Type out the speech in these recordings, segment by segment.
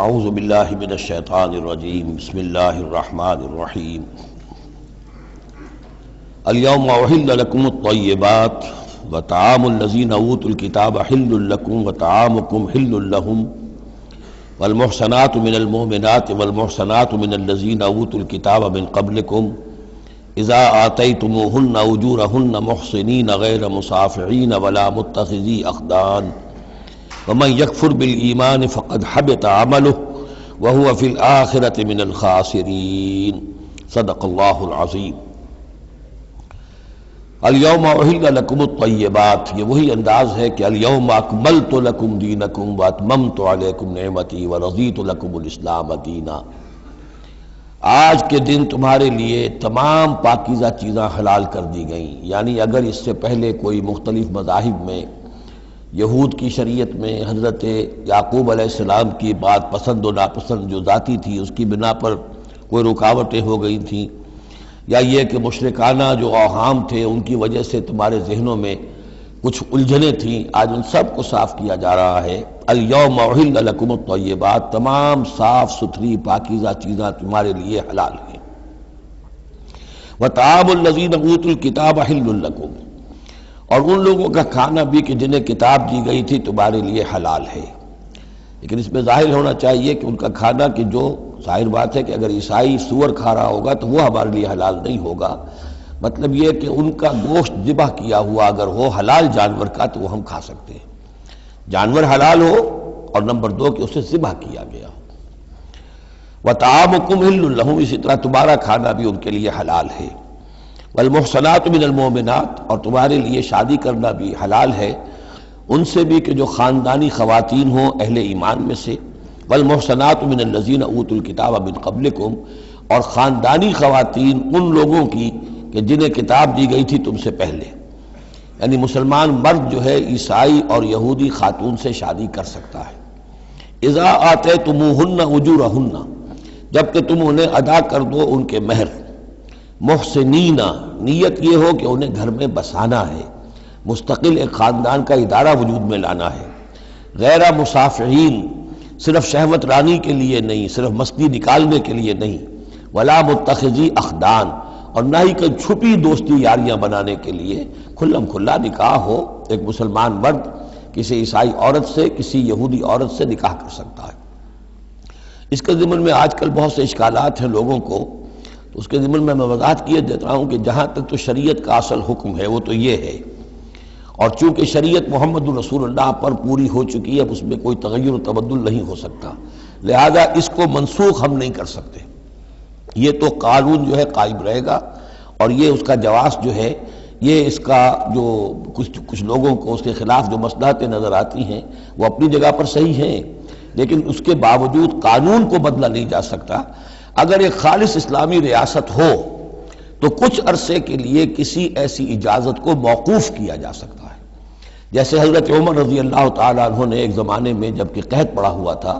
اعوذ باللہ من الشیطان الرجیم بسم اللہ الرحمن الرحیم اليوم احل لکم الطیبات وطعام الذین اوتوا الکتاب حل لکم وطعامکم حل لهم والمحصنات من المؤمنات والمحصنات من الذین اوتوا الکتاب من قبلکم اذا آتیتموہن اجورہن محصنین غیر مصافحین ولا متخذی اخدان ومن یکفر بالایمان فقد حبط عملہ وہو فی الآخرۃ من الخاسرین صدق اللہ العظیم۔ الیوم احل لکم الطیبات، یہ وہی انداز ہے کہ الیوم اکملت لکم دینکم واتممت علیکم نعمتی ورضیت لکم الاسلام دینا۔ آج کے دن تمہارے لیے تمام پاکیزہ چیزاں حلال کر دی گئیں، یعنی اگر اس سے پہلے کوئی مختلف مذاہب میں، یہود کی شریعت میں حضرت یعقوب علیہ السلام کی بات پسند و ناپسند جو ذاتی تھی اس کی بنا پر کوئی رکاوٹیں ہو گئی تھیں، یا یہ کہ مشرکانہ جو اوہام تھے ان کی وجہ سے تمہارے ذہنوں میں کچھ الجھنیں تھیں، آج ان سب کو صاف کیا جا رہا ہے۔ الیوم احل لکم الطیبات، تمام صاف ستھری پاکیزہ چیزاں تمہارے لیے حلال ہیں۔ وطعام الذین اوتوا الکتاب حل لکم، اور ان لوگوں کا کھانا بھی کہ جنہیں کتاب دی گئی تھی تمہارے لیے حلال ہے۔ لیکن اس میں ظاہر ہونا چاہیے کہ ان کا کھانا کہ جو ظاہر بات ہے کہ اگر عیسائی سور کھا رہا ہوگا تو وہ ہمارے لیے حلال نہیں ہوگا، مطلب یہ کہ ان کا گوشت ذبح کیا ہوا اگر ہو حلال جانور کا تو وہ ہم کھا سکتے ہیں، جانور حلال ہو، اور نمبر دو کہ اسے ذبح کیا گیا ہو۔ وطعامکم حل لہم، اسی طرح تمہارا کھانا بھی ان کے لیے حلال ہے۔ والمحصنات من المؤمنات، اور تمہارے لیے شادی کرنا بھی حلال ہے ان سے بھی کہ جو خاندانی خواتین ہوں اہل ایمان میں سے۔ والمحصنات من الذین اوتوا الکتاب من قبلکم، اور خاندانی خواتین ان لوگوں کی کہ جنہیں کتاب دی گئی تھی تم سے پہلے، یعنی مسلمان مرد جو ہے عیسائی اور یہودی خاتون سے شادی کر سکتا ہے۔ اذا آتیتموہن اجورہن، جب کہ تم انہیں ادا کر دو ان کے مہر۔ محسنین، نیت یہ ہو کہ انہیں گھر میں بسانا ہے، مستقل ایک خاندان کا ادارہ وجود میں لانا ہے۔ غیر مصافحین، صرف شہوت رانی کے لیے نہیں، صرف مستی نکالنے کے لیے نہیں۔ ولا متخذی اخدان، اور نہ ہی کوئی چھپی دوستی یاریاں بنانے کے لیے، کھلم کھلا نکاح ہو، ایک مسلمان مرد کسی عیسائی عورت سے، کسی یہودی عورت سے نکاح کر سکتا ہے۔ اس کے ضمن میں آج کل بہت سے اشکالات ہیں لوگوں کو، تو اس کے ضمن میں وضاحت کیے دیتا ہوں کہ جہاں تک تو شریعت کا اصل حکم ہے وہ تو یہ ہے، اور چونکہ شریعت محمد رسول اللہ پر پوری ہو چکی ہے، اب اس میں کوئی تغیر و تبدل نہیں ہو سکتا، لہذا اس کو منسوخ ہم نہیں کر سکتے۔ یہ تو قانون جو ہے قائم رہے گا، اور یہ اس کا جواز جو ہے، یہ اس کا جو کچھ لوگوں کو اس کے خلاف جو مصلحتیں نظر آتی ہیں وہ اپنی جگہ پر صحیح ہیں، لیکن اس کے باوجود قانون کو بدلا نہیں جا سکتا۔ اگر ایک خالص اسلامی ریاست ہو تو کچھ عرصے کے لیے کسی ایسی اجازت کو موقوف کیا جا سکتا ہے، جیسے حضرت عمر رضی اللہ تعالیٰ عنہ نے ایک زمانے میں جب کہ قحط پڑا ہوا تھا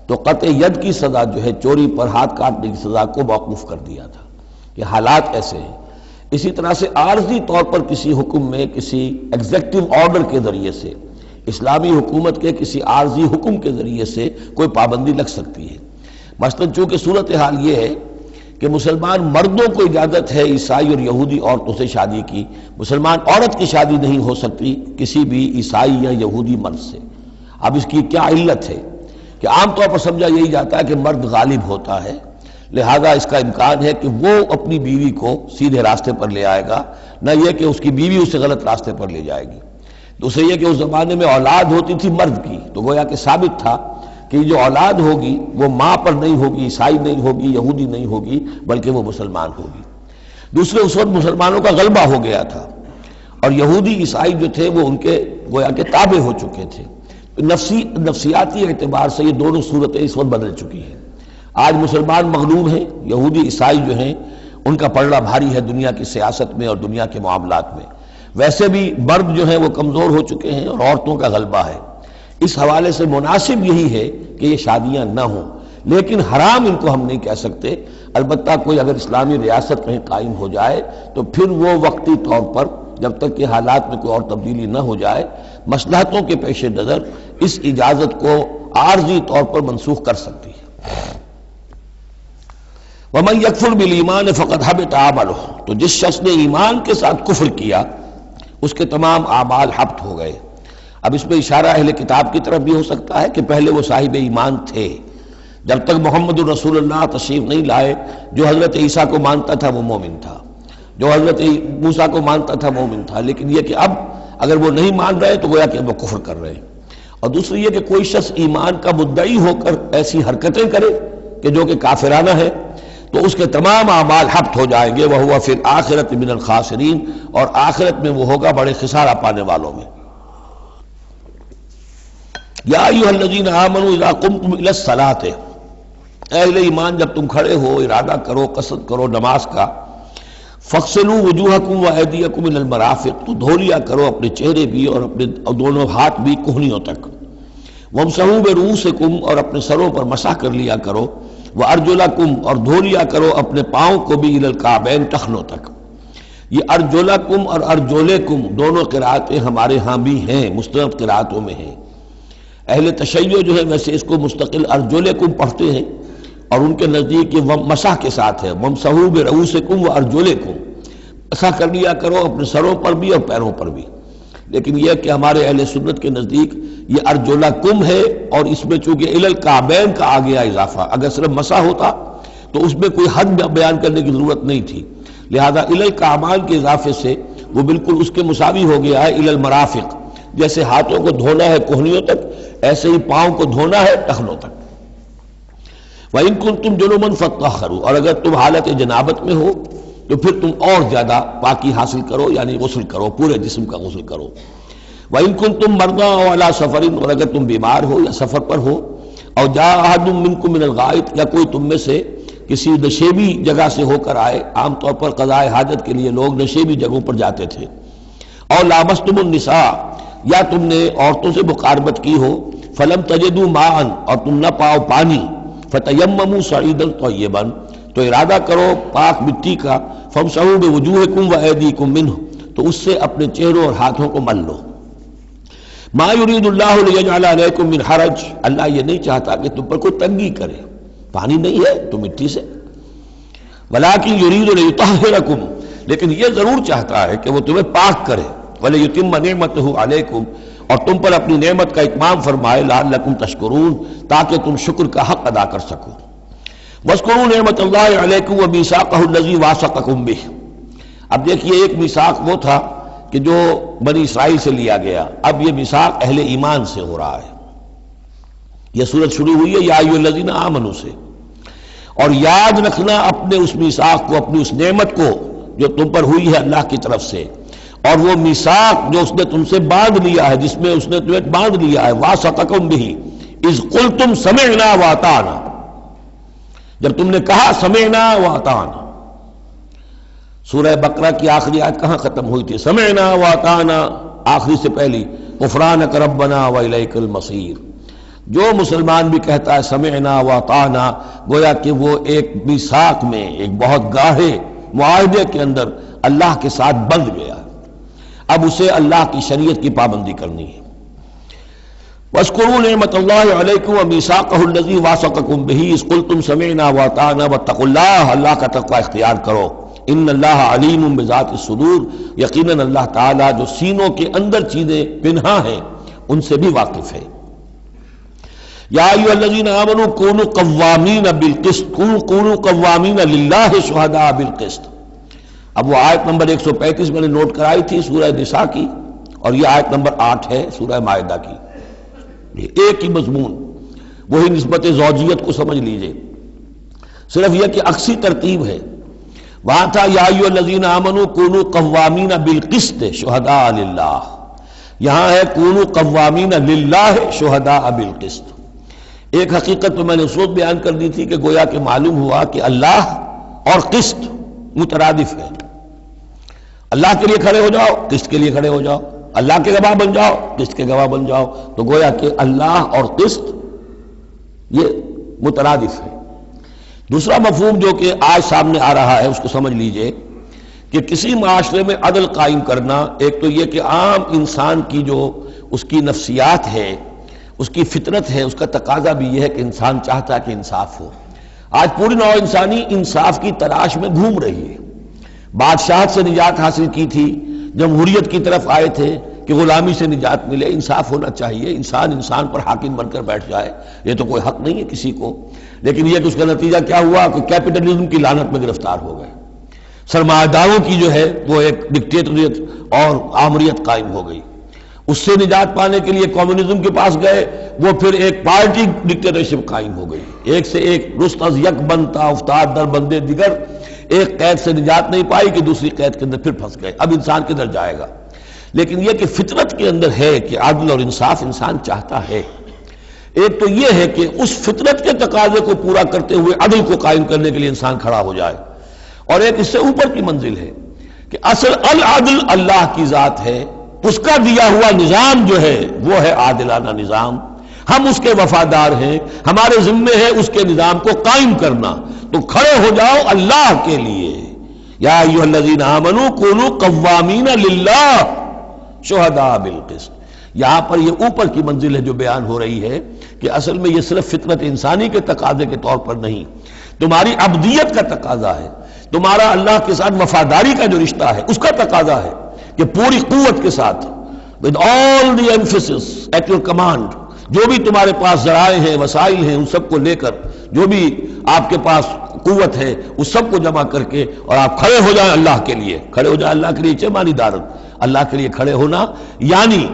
تو قطع ید کی سزا جو ہے، چوری پر ہاتھ کاٹنے کی سزا کو موقوف کر دیا تھا۔ یہ حالات ایسے ہیں۔ اسی طرح سے عارضی طور پر کسی حکم میں، کسی ایگزیکٹو آرڈر کے ذریعے سے، اسلامی حکومت کے کسی عارضی حکم کے ذریعے سے کوئی پابندی لگ سکتی ہے۔ مثلا چونکہ صورتحال یہ ہے کہ مسلمان مردوں کو اجازت ہے عیسائی اور یہودی عورتوں سے شادی کی، مسلمان عورت کی شادی نہیں ہو سکتی کسی بھی عیسائی یا یہودی مرد سے۔ اب اس کی کیا علت ہے کہ عام طور پر سمجھا یہی جاتا ہے کہ مرد غالب ہوتا ہے، لہذا اس کا امکان ہے کہ وہ اپنی بیوی کو سیدھے راستے پر لے آئے گا، نہ یہ کہ اس کی بیوی اسے غلط راستے پر لے جائے گی۔ دوسرے یہ کہ اس زمانے میں اولاد ہوتی تھی مرد کی، تو گویا کہ ثابت تھا کہ جو اولاد ہوگی وہ ماں پر نہیں ہوگی، عیسائی نہیں ہوگی، یہودی نہیں ہوگی، بلکہ وہ مسلمان ہوگی۔ دوسرے اس وقت مسلمانوں کا غلبہ ہو گیا تھا، اور یہودی عیسائی جو تھے وہ ان کے گویا کہ تابع ہو چکے تھے۔ نفسیاتی اعتبار سے یہ دونوں صورتیں اس وقت بدل چکی ہیں۔ آج مسلمان مغلوب ہیں، یہودی عیسائی جو ہیں ان کا پلڑا بھاری ہے دنیا کی سیاست میں اور دنیا کے معاملات میں۔ ویسے بھی مرد جو ہیں وہ کمزور ہو چکے ہیں اور عورتوں کا غلبہ ہے۔ اس حوالے سے مناسب یہی ہے کہ یہ شادیاں نہ ہوں، لیکن حرام ان کو ہم نہیں کہہ سکتے۔ البتہ کوئی اگر اسلامی ریاست کہیں قائم ہو جائے تو پھر وہ وقتی طور پر جب تک کہ حالات میں کوئی اور تبدیلی نہ ہو جائے، مصلحتوں کے پیش نظر اس اجازت کو عارضی طور پر منسوخ کر سکتی ہے۔ وَمَن يَكْفُرْ بِالْإِيمَانِ فَقَدْ حَبِطَ عَمَلُهُ، تو جس شخص نے ایمان کے ساتھ کفر کیا اس کے تمام اعمال حبط ہو گئے۔ اب اس میں اشارہ اہل کتاب کی طرف بھی ہو سکتا ہے کہ پہلے وہ صاحب ایمان تھے، جب تک محمد الرسول اللہ تشریف نہیں لائے جو حضرت عیسیٰ کو مانتا تھا وہ مومن تھا، جو حضرت موسیٰ کو مانتا تھا مومن تھا، لیکن یہ کہ اب اگر وہ نہیں مان رہے تو گویا کہ وہ کفر کر رہے ہیں۔ اور دوسری یہ کہ کوئی شخص ایمان کا مدعی ہو کر ایسی حرکتیں کرے کہ جو کہ کافرانہ ہے تو اس کے تمام اعمال حبط ہو جائیں گے، وَهُوَ فِي الْآخِرَةِ مِنَ الْخَاسِرِينَ، اور آخرت میں وہ ہوگا بڑے خسارہ پانے والوں میں۔ یا ایھا الذین آمنوا اذا قمتم الی الصلاۃ، اہل ایمان جب تم کھڑے ہو ارادہ کرو قصد کرو نماز کا، فاغسلوا وجوہکم وایدیکم الی المرافق، تو دھو لیا کرو اپنے چہرے بھی اور اپنے دونوں ہاتھ بھی کہنیوں تک، وامسحوا برؤوسکم، اور اپنے سروں پر مسح کر لیا کرو، وارجلکم، اور دھو لیا کرو اپنے پاؤں کو بھی الی الکعبین، ٹخنوں تک۔ یہ ارجلکم اور ارجلکم دونوں قرأتیں ہمارے ہاں بھی ہیں، مستند قرأتوں میں ہیں۔ اہل تشیع جو ہے ویسے اس کو مستقل ارجلکم پڑھتے ہیں، اور ان کے نزدیک یہ مسح کے ساتھ ہے، وامسحوا برؤوسکم وارجلکم، مسح کر لیا کرو اپنے سروں پر بھی اور پیروں پر بھی۔ لیکن یہ کہ ہمارے اہل سنت کے نزدیک یہ ارجلکم ہے، اور اس میں چونکہ الی الکعبین کا آ گیا اضافہ، اگر صرف مسح ہوتا تو اس میں کوئی حد بیان کرنے کی ضرورت نہیں تھی، لہذا الی الکعبین کے اضافے سے وہ بالکل اس کے مساوی ہو گیا ہے الی المرافق، جیسے ہاتھوں کو دھونا ہے کہنیوں تک ایسے ہی پاؤں کو دھونا ہے ٹخنوں تک۔ وَإِن كُنتُمْ جُنُبًا فَاطَّهَّرُوا، اور اگر تم حالت جنابت میں ہو تو پھر تم اور زیادہ پاکی حاصل کرو، یعنی غسل کرو، پورے جسم کا غسل کرو۔ وَإِن كُنتُمْ مَرْضَىٰ أَوْ عَلَىٰ سَفَرٍ، اور اگر تم بیمار ہو یا سفر پر ہو، اور جاء أَحَدٌ مِّنكُم مِّنَ الْغَائِطِ، یا کوئی تم میں سے کسی نشیبی جگہ سے ہو کر آئے، عام طور پر قضاء حاجت کے لیے لوگ نشیبی جگہوں پر جاتے تھے، اور لامستم النساء، یا تم نے عورتوں سے مقاربت کی ہو، فلم تجدوا ماء، اور تم نہ پاؤ پانی، فتیمموا صعیدا طیبا، تو ارادہ کرو پاک مٹی کا، فامسحوا بوجوہکم وایدیکم منہ، تو اس سے اپنے چہروں اور ہاتھوں کو مل لو۔ ما یرید اللہ لیجعل علیکم من حرج، اللہ یہ نہیں چاہتا کہ تم پر کوئی تنگی کرے، پانی نہیں ہے تو مٹی سے، ولکن یرید لیطہرکم، لیکن یہ ضرور چاہتا ہے کہ وہ تمہیں پاک کرے، ولیتم نعمتہ علیکم، اور تم پر اپنی نعمت کا اتمام فرمائے، لعلکم تشکرون، تاکہ تم شکر کا حق ادا کر سکو۔ واذکروا نعمت اللہ علیکم ومیثاقہ الذی واثقکم بہ، اب دیکھیے ایک میثاق وہ تھا کہ جو بنی اسرائیل سے لیا گیا، اب یہ میثاق اہل ایمان سے ہو رہا ہے۔ یہ سورت شروع ہوئی ہے یا ایھا الذین آمنوا سے، اور یاد رکھنا اپنے اس میثاق کو، اپنی اس نعمت کو جو تم پر ہوئی ہے اللہ کی طرف سے، اور وہ میثاق جو اس نے تم سے باندھ لیا ہے، جس میں اس نے تمہیں باندھ لیا ہے، واثقکم بہ اذ قلتم سمعنا واطعنا، جب تم نے کہا سمعنا واطعنا۔ سورہ بقرہ کی آخری آیت کہاں ختم ہوئی تھی؟ سمعنا واطعنا، آخری سے پہلی غفرانک ربنا والیک المصیر۔ جو مسلمان بھی کہتا ہے سمعنا واطعنا، گویا کہ وہ ایک میثاق میں، ایک بہت گاہے معاہدے کے اندر اللہ کے ساتھ بندھ گیا، اب اسے اللہ کی شریعت کی پابندی کرنی ہے۔ واذکروا نعمت اللہ علیکم ومیثاقہ الذی واثقکم بہ اذ قلتم سمعنا واطعنا واتقوا اللہ، اللہ کا تقوی اختیار کرو، ان اللہ علیم بذات الصدور، یقیناً اللہ تعالیٰ جو سینوں کے اندر چیزیں پنہاں ہیں ان سے بھی واقف ہے۔ یا ایھا الذین آمنوا کونوا قوامین بالقسط، کونوا قوامین للہ شہداء بالقسط۔ اب وہ آیت نمبر 135 میں نے نوٹ کرائی تھی سورہ نساء کی، اور یہ آیت نمبر 8 ہے سورہ مائدہ کی، یہ ایک ہی مضمون، وہی نسبت زوجیت کو سمجھ لیجئے، صرف یہ کہ عکسی ترتیب ہے۔ وہاں تھا یا ایھا الذین آمنوا کونوا قوامین بالقسط شہداء للہ، یہاں ہے کونوا قوامین للہ شہداء بالقسط۔ ایک حقیقت تو میں نے اس وقت بیان کر دی تھی کہ گویا کہ معلوم ہوا کہ اللہ اور قسط مترادف ہے، اللہ کے لیے کھڑے ہو جاؤ، قسط کے لیے کھڑے ہو جاؤ، اللہ کے گواہ بن جاؤ، قسط کے گواہ بن جاؤ، تو گویا کہ اللہ اور قسط یہ مترادف ہے۔ دوسرا مفہوم جو کہ آج سامنے آ رہا ہے اس کو سمجھ لیجئے کہ کسی معاشرے میں عدل قائم کرنا، ایک تو یہ کہ عام انسان کی جو اس کی نفسیات ہے اس کی فطرت ہے، اس کا تقاضا بھی یہ ہے کہ انسان چاہتا ہے کہ انصاف ہو۔ آج پوری نوع انسانی انصاف کی تلاش میں گھوم رہی ہے۔ بادشاہت سے نجات حاصل کی تھی، جمہوریت کی طرف آئے تھے کہ غلامی سے نجات ملے، انصاف ہونا چاہیے، انسان پر حاکم بن کر بیٹھ جائے، یہ تو کوئی حق نہیں ہے کسی کو۔ لیکن یہ کہ اس کا نتیجہ کیا ہوا کہ کیپٹلزم کی لعنت میں گرفتار ہو گئے، سرمایہ داروں کی جو ہے وہ ایک ڈکٹیٹریٹ اور آمریت قائم ہو گئی۔ اس سے نجات پانے کے لیے کمیونزم کے پاس گئے، وہ پھر ایک پارٹی ڈکٹیٹرشپ قائم ہو گئی، ایک سے ایک رست از یک بنتا افتاد در بندے دیگر، ایک قید سے نجات نہیں پائی کہ دوسری قید کے اندر پھر پھنس گئے۔ اب انسان کدھر جائے گا؟ لیکن یہ کہ فطرت کے اندر ہے کہ عدل اور انصاف انسان چاہتا ہے۔ ایک تو یہ ہے کہ اس فطرت کے تقاضے کو پورا کرتے ہوئے عدل کو قائم کرنے کے لیے انسان کھڑا ہو جائے، اور ایک اس سے اوپر کی منزل ہے کہ اصل العدل اللہ کی ذات ہے، اس کا دیا ہوا نظام جو ہے وہ ہے عادلانہ نظام، ہم اس کے وفادار ہیں، ہمارے ذمے ہے اس کے نظام کو قائم کرنا۔ تو کھڑے ہو جاؤ اللہ کے لیے، یا ایھا الذین آمنوا کونوا قوامین للہ شہداء بالقسط۔ یہاں پر یہ اوپر کی منزل ہے جو بیان ہو رہی ہے کہ اصل میں یہ صرف فطرت انسانی کے تقاضے کے طور پر نہیں، تمہاری عبدیت کا تقاضا ہے، تمہارا اللہ کے ساتھ وفاداری کا جو رشتہ ہے اس کا تقاضا ہے کہ پوری قوت کے ساتھ with all the emphasis at your command، جو بھی تمہارے پاس ذرائع ہیں، وسائل ہیں، ان سب کو لے کر، جو بھی آپ کے پاس قوت ہے اس سب کو جمع کر کے، اور آپ کھڑے ہو جائیں اللہ کے لیے۔ کھڑے ہو جائیں اللہ کے لیے چھ معنی دارن، اللہ کے لیے کھڑے ہونا یعنی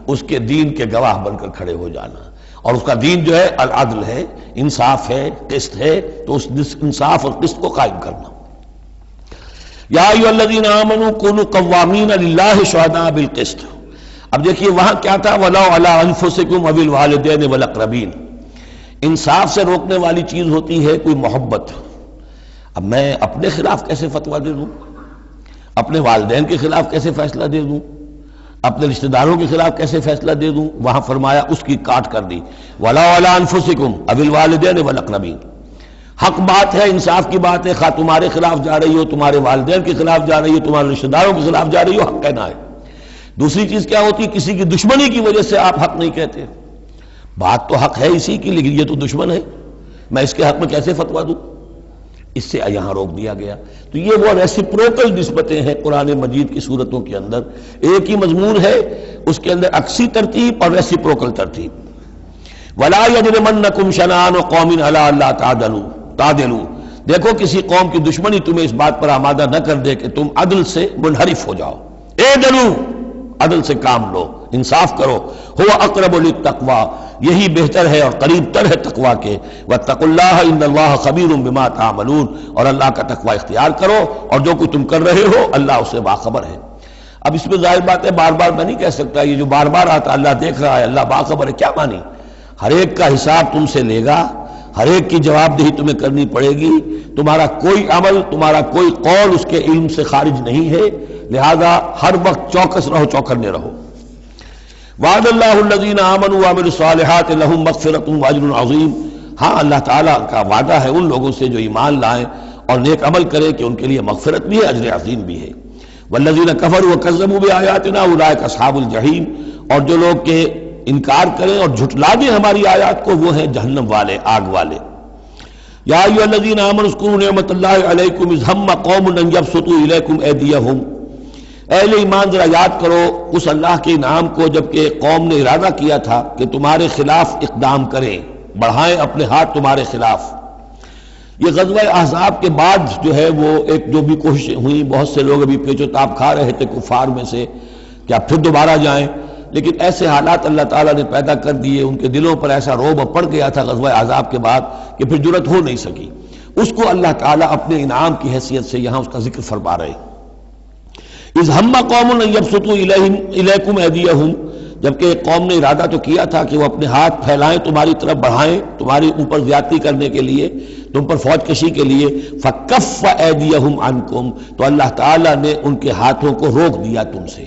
اس کے دین کے گواہ بن کر کھڑے ہو جانا، اور اس کا دین جو ہے العدل ہے، انصاف ہے، قسط ہے، تو اس انصاف اور قسط کو قائم کرنا۔ یا ایھا الذین آمنوا کونوا قوامین للہ شہداء بالقسط۔ اب دیکھیے وہاں کیا تھا، وَلَوْ عَلَىٰ أَنفُسِكُمْ أَوِ الْوَالِدَيْنِ وَالْأَقْرَبِينَ۔ انصاف سے روکنے والی چیز ہوتی ہے کوئی محبت۔ اب میں اپنے خلاف کیسے فتویٰ دے دوں، اپنے والدین کے خلاف کیسے فیصلہ دے دوں، اپنے رشتہ داروں کے خلاف کیسے فیصلہ دے دوں؟ وہاں فرمایا اس کی کاٹ کر دی، وَلَوْ عَلَىٰ أَنفُسِكُمْ أَوِ الْوَالِدَيْنِ وَالْأَقْرَبِينَ۔ حق بات ہے، انصاف کی بات ہے، خواہ تمہارے خلاف جا رہی ہو، تمہارے والدین کے خلاف جا رہی ہو، تمہارے رشتہ داروں کے خلاف جا رہی ہو، حق کہنا ہے۔ دوسری چیز کیا ہوتی ہے، کسی کی دشمنی کی وجہ سے آپ حق نہیں کہتے، بات تو حق ہے اسی کی، لیکن یہ تو دشمن ہے، میں اس کے حق میں کیسے فتویٰ دوں؟ اس سے یہاں روک دیا گیا۔ تو یہ وہ ریسیپروکل نسبتیں ہیں قرآن مجید کی صورتوں کے اندر، ایک ہی مضمون ہے، اس کے اندر عکسی ترتیب اور ریسیپروکل ترتیب۔ وَلَا يَجْرِمَنَّكُمْ شَنَآنُ قَوْمٍ عَلَىٰ أَلَّا تَعْدِلُوا۔ دیکھو کسی قوم کی دشمنی تمہیں اس بات پر آمادہ نہ کر دے کہ تم عدل سے منحرف ہو جاؤ۔ اعدلوا، عدل سے کام لو، انصاف کرو، هو اقرب للتقوی، یہی بہتر ہے اور قریب تر ہے تقوی کے، واتقوا اللہ ان اللہ خبیر بما تعملون، اور اللہ کا تقوی اختیار کرو، اور جو کچھ تم کر رہے ہو اللہ اس سے باخبر ہے۔ اب اس میں ظاہر بات ہے بار بار میں نہیں کہہ سکتا، یہ جو بار بار آتا اللہ دیکھ رہا ہے، اللہ باخبر ہے، کیا مانی؟ ہر ایک کا حساب تم سے لے گا، ہر ایک کی جواب دہی تمہیں کرنی پڑے گی، تمہارا کوئی عمل، تمہارا کوئی قول اس کے علم سے خارج نہیں ہے، لہذا ہر وقت چوکس رہو، چوکنے رہو۔ وعد اللہ الذین آمنوا وعملوا الصالحات لہم مغفرۃ واجر عظیم۔ ہاں اللہ تعالیٰ کا وعدہ ہے ان لوگوں سے جو ایمان لائیں اور نیک عمل کریں کہ ان کے لیے مغفرت بھی ہے، اجر عظیم بھی ہے۔ والذین کفروا وکذبوا بآیاتنا اولئک اصحاب الجحیم، اور جو لوگ کہ انکار کریں اور جھٹلا دیں ہماری آیات کو، وہ ہیں جہنم والے، آگ والے۔ یا ایھا الذین آمنوا اذکروا نعمت اللہ علیکم اذ ہم قوم ان یبسطوا الیکم ایدیہم۔ اہل ایمان ذرا یاد کرو اس اللہ کے انعام کو جبکہ قوم نے ارادہ کیا تھا کہ تمہارے خلاف اقدام کریں، بڑھائیں اپنے ہاتھ تمہارے خلاف۔ یہ غزوہ احزاب کے بعد جو ہے وہ ایک جو بھی کوششیں ہوئیں، بہت سے لوگ ابھی پیچ و تاب کھا رہے تھے کفار میں سے کہ آپ پھر دوبارہ جائیں، لیکن ایسے حالات اللہ تعالیٰ نے پیدا کر دیے، ان کے دلوں پر ایسا رعب پڑ گیا تھا غزوہ احزاب کے بعد کہ پھر جرأت ہو نہیں سکی۔ اس کو اللہ تعالیٰ اپنے انعام کی حیثیت سے یہاں اس کا ذکر فرما رہے ہیں۔ اذ ہم قوم ان یبسطوا الیکم ایدیہم، جبکہ ایک قوم نے ارادہ تو کیا تھا کہ وہ اپنے ہاتھ پھیلائیں تمہاری طرف، بڑھائیں تمہاری اوپر زیادتی کرنے کے لیے، تم پر فوج کشی کے لیے، فکف ایدیہم عنکم، تو اللہ تعالیٰ نے ان کے ہاتھوں کو روک دیا تم سے۔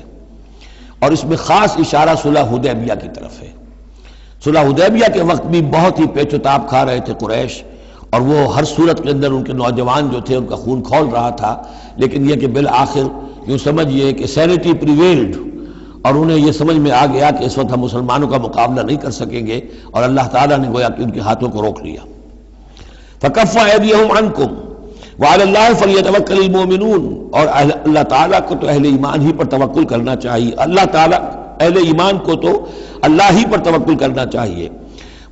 اور اس میں خاص اشارہ صلح حدیبیہ کی طرف ہے۔ صلح حدیبیہ کے وقت بھی بہت ہی پیچ و تاب کھا رہے تھے قریش، اور وہ ہر صورت کے اندر ان کے نوجوان جو تھے ان کا خون کھول رہا تھا، لیکن یہ کہ بالآخر یوں سمجھئے کہ سینٹی پریویلڈ، اور انہیں یہ سمجھ میں آ گیا کہ اس وقت ہم مسلمانوں کا مقابلہ نہیں کر سکیں گے، اور اللہ تعالیٰ نے گویا کہ ان کے ہاتھوں کو روک لیا۔ فَكَفَّ أَيْدِيَهُمْ عَنْكُمْ وَعَلَى اللَّهِ فَلْيَتَوَكَّلِ الْمُؤْمِنُونَ، اور اللہ تعالیٰ کو تو اہل ایمان ہی پر توکل کرنا چاہیے، اللہ تعالیٰ اہل ایمان کو تو اللہ ہی پر توکل کرنا چاہیے۔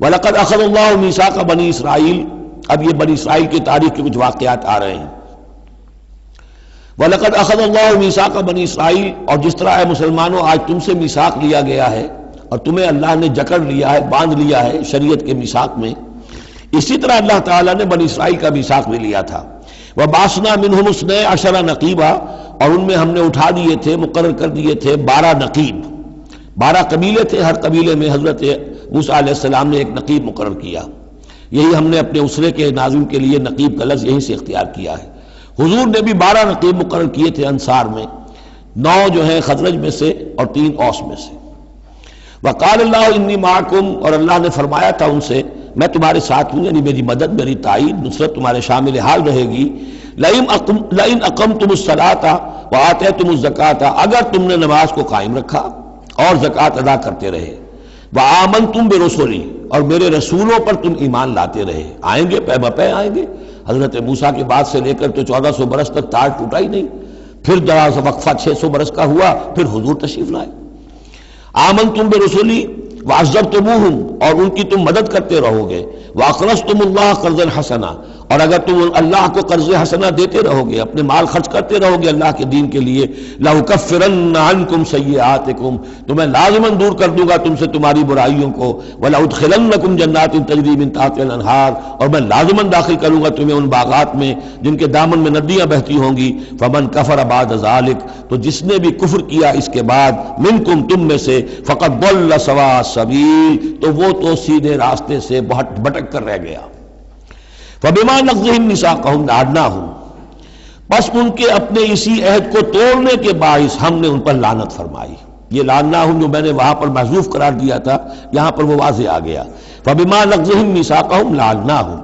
وَلَقَدْ أَخَذَ اللَّهُ مِيثَاقَ بَنِي إِسْرَائِيلَ، اب یہ بنی اسرائیل کی تاریخ کے کچھ واقعات آ رہے ہیں۔ وَلَقَدْ أَخَذَ اللَّهُ مِيثَاقَ بَنِي إِسْرَائِيلَ، اور جس طرح اے مسلمانوں آج تم سے میثاق لیا گیا ہے اور تمہیں اللہ نے جکڑ لیا ہے، باندھ لیا ہے شریعت کے میثاق میں، اسی طرح اللہ تعالیٰ نے بنی اسرائیل کا میثاق بھی لیا تھا۔ وَبَعَثْنَا مِنْهُمُ اثْنَيْ عَشَرَ نَقِيبًا، اور ان میں ہم نے اٹھا دیے تھے، مقرر کر دیے تھے 12 نقیب، 12 قبیلے تھے، ہر قبیلے میں حضرت موسیٰ علیہ السلام نے ایک نقیب مقرر کیا۔ یہی ہم نے اپنے اسرے کے ناظم کے لیے نقیب کا لفظ یہیں سے اختیار کیا ہے۔ حضور نے بھی 12 نقیب مقرر کیے تھے انصار میں، 9 جو ہیں خزرج میں سے اور 3 اوس میں سے۔ وقال اللہ انی معکم، اور اللہ نے فرمایا تھا ان سے میں تمہارے ساتھ ہوں، یعنی میری مدد، میری تائید، نصرت تمہارے شامل حال رہے گی۔ لئن اقمتم الصلاۃ وآتیتم الزکاۃ، اگر تم نے نماز کو قائم رکھا اور زکوٰۃ ادا کرتے رہے، وآمنتم برسلی، اور میرے رسولوں پر تم ایمان لاتے رہے، آئیں گے پے بپے آئیں گے۔ حضرت موسیٰ کے بعد سے لے کر تو 1400 برس تک تار ٹوٹا ہی نہیں، پھر ذرا سا وقفہ 600 برس کا ہوا، پھر حضور تشریف لائے۔ آمنتم برسلی وعزرتموہم، اور ان کی تم مدد کرتے رہو گے، واقرضتم اللہ قرضا حسنا، اور اگر تم اللہ کو قرض حسنا دیتے رہو گے، اپنے مال خرچ کرتے رہو گے اللہ کے دین کے لیے، لأکفرن عنکم سیئاتکم، تو میں لازماً دور کر دوں گا تم سے تمہاری برائیوں کو، ولأدخلنکم جنات تجری من تحتها الانہار، اور میں لازماً داخل کروں گا تمہیں ان باغات میں جن کے دامن میں ندیاں بہتی ہوں گی۔ فمن کفر بعد ذلک، تو جس نے بھی کفر کیا اس کے بعد، منکم تم میں سے، فقد ضل سواء السبیل، تو وہ تو سیدھے راستے سے بہت بھٹک کر رہ گیا۔ فبما نقضهم ميثاقهم لعناهم، بس ان کے اپنے اسی عہد کو توڑنے کے باعث ہم نے ان پر لعنت فرمائی۔ یہ لعناهم جو میں نے وہاں پر محذوف قرار دیا تھا، یہاں پر وہ واضح آ گیا۔ فبما نقضهم ميثاقهم لعناهم،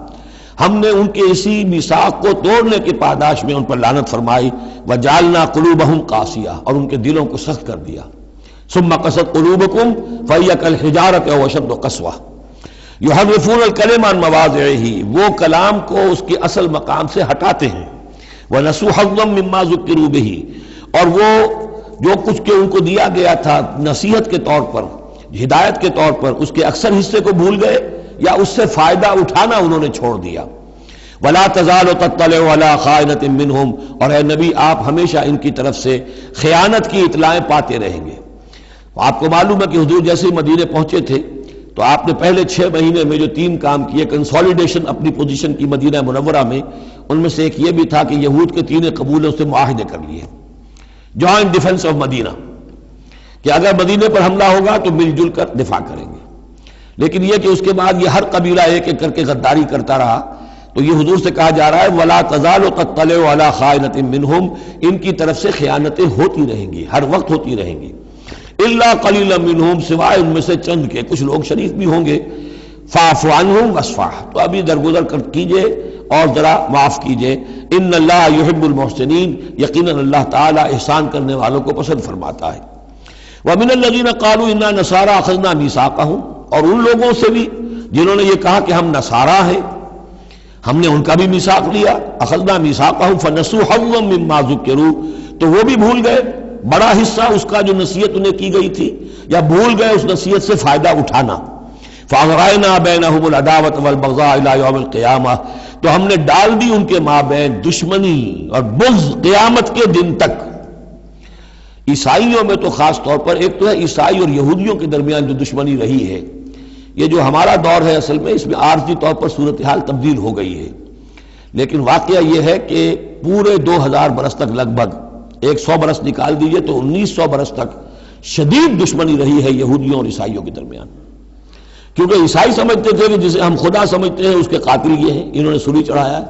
ہم نے ان کے اسی میثاق کو توڑنے کے پاداش میں ان پر لعنت فرمائی۔ وجعلنا قلوبهم قاسیہ، اور ان کے دلوں کو سخت کر دیا۔ ثم قست قلوبكم فهي كالحجارة أو أشد قسوة يحرفون الكلم عن مواضعه، وہ کلام کو اس کے اصل مقام سے ہٹاتے ہیں۔ ونسوا حظا مما ذکروا به، اور وہ جو کچھ کہ ان کو دیا گیا تھا نصیحت کے طور پر، ہدایت کے طور پر، اس کے اکثر حصے کو بھول گئے یا اس سے فائدہ اٹھانا انہوں نے چھوڑ دیا۔ ولا تزال تطلع على خائنة منهم، اور اے نبی آپ ہمیشہ ان کی طرف سے خیانت کی اطلاعیں پاتے رہیں گے۔ آپ کو معلوم ہے کہ حضور جیسے ہی مدینے پہنچے تھے تو آپ نے پہلے 6 مہینے میں جو 3 کام کیے، کنسولیڈیشن اپنی پوزیشن کی مدینہ منورہ میں، ان میں سے ایک یہ بھی تھا کہ یہود کے 3 قبولوں سے معاہدے کر لیے، جوائنٹ ڈیفنس آف مدینہ، کہ اگر مدینے پر حملہ ہوگا تو مل جل کر دفاع کریں گے۔ لیکن یہ کہ اس کے بعد یہ ہر قبیلہ ایک ایک کر کے غداری کرتا رہا، تو یہ حضور سے کہا جا رہا ہے وَلَا تَزَالُ تَطَّلِعُ عَلَى خَائِنَةٍ مِّنْهُمْ، ان کی طرف سے خیانتیں ہوتی رہیں گی، ہر وقت ہوتی رہیں گی۔ الا قلیلا منہم، سوائے ان میں سے چند کے، کچھ لوگ شریف بھی ہوں گے۔ فاعف عنہم واصفح، تو ابھی درگزر کیجئے اور ذرا معاف کیجئے۔ ان اللہ یحب المحسنین، یقیناً اللہ تعالی احسان کرنے والوں کو پسند فرماتا ہے۔ ومن الذین قالوا انا نصارى اخذنا میثاقهم، اور ان لوگوں سے بھی جنہوں نے یہ کہا کہ ہم نصارہ ہیں، ہم نے ان کا بھی میثاق لیا۔ اخذنا میثاقهم فنسوا حظا مما ذکروا، تو وہ بھی بھول گئے بڑا حصہ اس کا جو نصیحت انہیں کی گئی تھی، یا بھول گئے اس نصیحت سے فائدہ اٹھانا۔ فَأَغْرَيْنَا بَيْنَهُمُ الْعَدَاوَةَ وَالْبَغْضَاءَ إِلَى يَوْمِ الْقِيَامَةِ، تو ہم نے ڈال دی ان کے مابین دشمنی اور بغض قیامت کے دن تک۔ عیسائیوں میں تو خاص طور پر ایک تو ہے عیسائی اور یہودیوں کے درمیان جو دشمنی رہی ہے، یہ جو ہمارا دور ہے اصل میں اس میں عارضی طور پر صورتحال تبدیل ہو گئی ہے، لیکن واقعہ یہ ہے کہ پورے 2000 برس تک، لگ بھگ 100 برس نکال دیجئے تو 1900 برس تک شدید دشمنی رہی ہے یہودیوں اور عیسائیوں کے درمیان، کیونکہ عیسائی سمجھتے تھے کہ جسے ہم خدا سمجھتے ہیں اس کے قاتل یہ ہیں، انہوں نے سولی چڑھایا ہے۔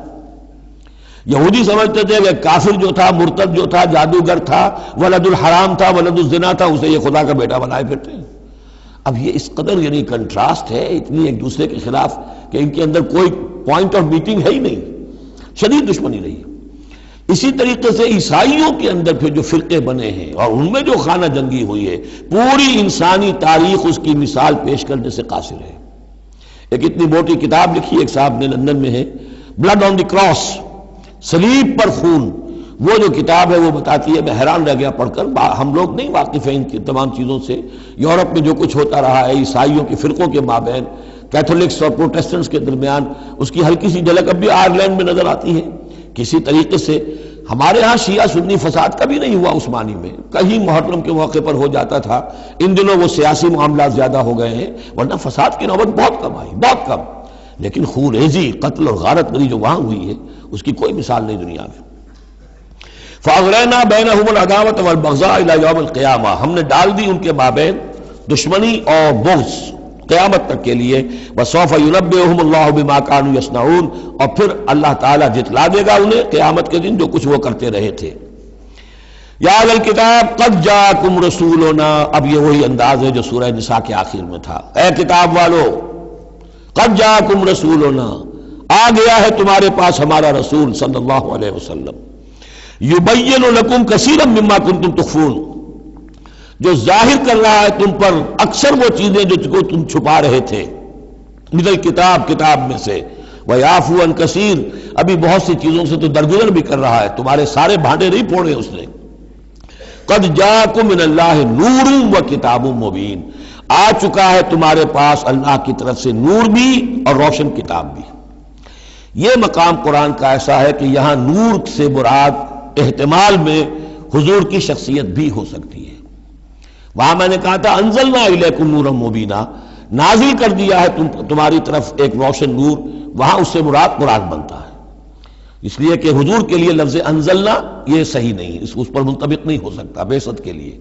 یہودی سمجھتے تھے کہ کافر جو تھا، مرتد جو تھا، جادوگر تھا، ولد الحرام تھا، ولد الزنا تھا، اسے یہ خدا کا بیٹا بنائے پھرتے ہیں۔ اب یہ اس قدر یعنی کنٹراسٹ ہے اتنی ایک دوسرے کے خلاف کہ ان کے اندر کوئی پوائنٹ آف میٹنگ ہے ہی نہیں، شدید دشمنی رہی۔ اسی طریقے سے عیسائیوں کے اندر پھر جو فرقے بنے ہیں اور ان میں جو خانہ جنگی ہوئی ہے، پوری انسانی تاریخ اس کی مثال پیش کرنے سے قاصر ہے۔ ایک اتنی موٹی کتاب لکھی ایک صاحب نے، لندن میں ہے، بلڈ آن دی کراس، صلیب پر خون، وہ جو کتاب ہے وہ بتاتی ہے، میں حیران رہ گیا پڑھ کر، ہم لوگ نہیں واقف ہیں ان کی تمام چیزوں سے، یورپ میں جو کچھ ہوتا رہا ہے عیسائیوں کے فرقوں کے مابین، کیتھولکس اور پروٹیسٹنٹس کے درمیان، اس کی ہلکی سی جھلک اب بھی آئرلینڈ میں نظر آتی ہے۔ کسی طریقے سے ہمارے ہاں شیعہ سنی فساد کبھی نہیں ہوا عثمانی میں، کہیں محرم کے موقع پر ہو جاتا تھا، ان دنوں وہ سیاسی معاملات زیادہ ہو گئے ہیں، ورنہ فساد کی نوبت بہت کم آئی، بہت کم، لیکن خون ریزی، قتل اور غارت گری جو وہاں ہوئی ہے اس کی کوئی مثال نہیں دنیا میں۔ فَأَغْرَيْنَا بَيْنَهُمُ الْعَدَاوَةَ وَالْبَغْضَاءَ إِلَى يَوْمِ الْقِيَامَةِ، ہم نے ڈال دی ان کے مابین دشمنی اور بغض قیامت تک کے لیے۔ وَسَوْفَ يُنَبِّئُهُمُ اللَّهُ بِمَا كَانُوا يَصْنَعُونَ، اور پھر اللہ تعالیٰ جتلا دے گا انہیں قیامت کے دن جو کچھ وہ کرتے رہے تھے۔ یا اہل الکتاب قد جاءکم رسولنا، اب یہ وہی انداز ہے جو سورہ نساء کے آخر میں تھا، اے کتاب والو قد جاءکم رسولنا، آ گیا ہے تمہارے پاس ہمارا رسول صلی اللہ علیہ وسلم، یبین لکم کثیرا مما کنتم تخفون، جو ظاہر کر رہا ہے تم پر اکثر وہ چیزیں جو تم چھپا رہے تھے، من الکتاب، کتاب میں سے، ویعفو عن کثیر، ابھی بہت سی چیزوں سے تو درگزر بھی کر رہا ہے، تمہارے سارے بھانڈے نہیں پھوڑے اس نے۔ قد جاءکم من اللہ نور و کتاب مبین، آ چکا ہے تمہارے پاس اللہ کی طرف سے نور بھی اور روشن کتاب بھی۔ یہ مقام قرآن کا ایسا ہے کہ یہاں نور سے مراد احتمال میں حضور کی شخصیت بھی ہو سکتی ہے۔ وہاں میں نے کہا تھا انزلنا الیکم نورا مبینا، نازل کر دیا ہے تمہاری طرف ایک روشن نور، وہاں اس سے مراد قرآن بنتا ہے، اس لیے کہ حضور کے لیے لفظ انزلنا یہ صحیح نہیں، اس پر منطبق نہیں ہو سکتا بعثت کے لیے،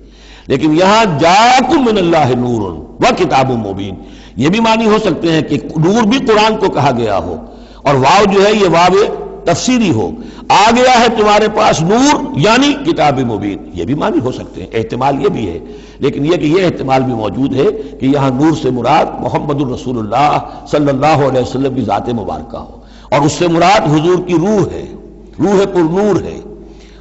لیکن یہاں جاءکم من اللہ نور و کتاب مبین، یہ بھی معنی ہو سکتے ہیں کہ نور بھی قرآن کو کہا گیا ہو، اور واو جو ہے یہ واو تفسیری ہو، آ گیا ہے تمہارے پاس نور یعنی کتاب مبین، یہ بھی معنی ہو سکتے ہیں، احتمال یہ بھی ہے، لیکن یہ کہ یہ احتمال بھی موجود ہے کہ یہاں نور سے مراد محمد الرسول اللہ صلی اللہ علیہ وسلم کی ذات مبارکہ ہو، اور اس سے مراد حضور کی روح ہے، روح پر نور ہے،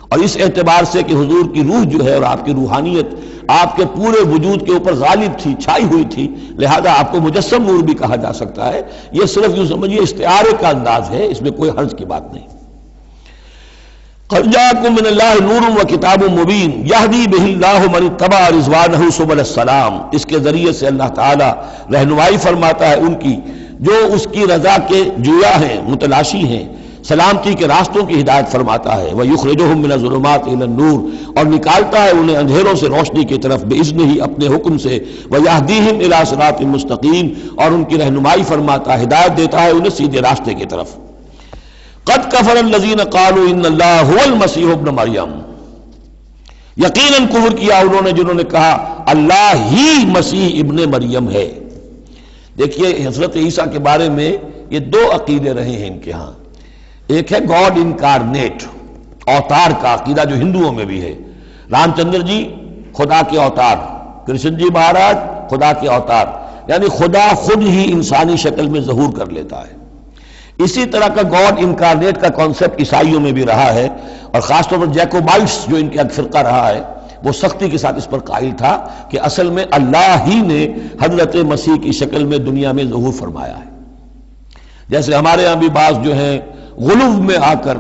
اور اس اعتبار سے کہ حضور کی روح جو ہے اور آپ کی روحانیت آپ کے پورے وجود کے اوپر غالب تھی، چھائی ہوئی تھی، لہذا آپ کو مجسم نور بھی کہا جا سکتا ہے، یہ صرف یوں سمجھیے استعارے کا انداز ہے، اس میں کوئی حرج کی بات نہیں۔ قد جاءکم من اللہ نور و کتاب مبین یہدی بہ اللہ من اتبع رضوانہ سبل السلام، اس کے ذریعے سے اللہ تعالی رہنمائی فرماتا ہے ان کی جو اس کی رضا کے جویا ہیں، متلاشی ہیں، سلامتی کے راستوں کی ہدایت فرماتا ہے، وَيُخْرِجُهُم مِّنَ الظُّلُمَاتِ إِلَى النُّورِ، اور نکالتا ہے انہیں اندھیروں سے روشنی کی طرف بِإِذْنِهِ اپنے حکم سے، وَيَهْدِيهِمْ إِلَىٰ صِرَاطٍ مُّسْتَقِيمٍ، اور ان کی رہنمائی فرماتا ہے، ہدایت دیتا ہے انہیں سیدھے راستے کی طرف۔ قَدْ كَفَرَ الَّذِينَ قَالُوا إِنَّ اللَّهَ هُوَ الْمَسِيحُ ابْنُ مریم، یقیناً کفر کیا انہوں نے جنہوں نے کہا اللہ ہی مسیح ابن مریم ہے۔ دیکھیے حضرت عیسیٰ کے بارے میں یہ دو عقیدے رہے ہیں ان کے ہاں، ایک ہے گاڈ انکارنیٹ، اوتار کا عقیدہ جو ہندوؤں میں بھی ہے، رام چندر جی خدا کے اوتار، کرشن جی مہاراج خدا کے اوتار، یعنی خدا خود ہی انسانی شکل میں ظہور کر لیتا ہے۔ اسی طرح کا گاڈ انکارنیٹ کا کانسیپٹ عیسائیوں میں بھی رہا ہے، اور خاص طور پر جیکوبائٹس جو ان کا فرقہ رہا ہے وہ سختی کے ساتھ اس پر قائل تھا کہ اصل میں اللہ ہی نے حضرت مسیح کی شکل میں دنیا میں ظہور فرمایا ہے۔ جیسے ہمارے ہاں بھی بعض جو ہیں غلو میں آ کر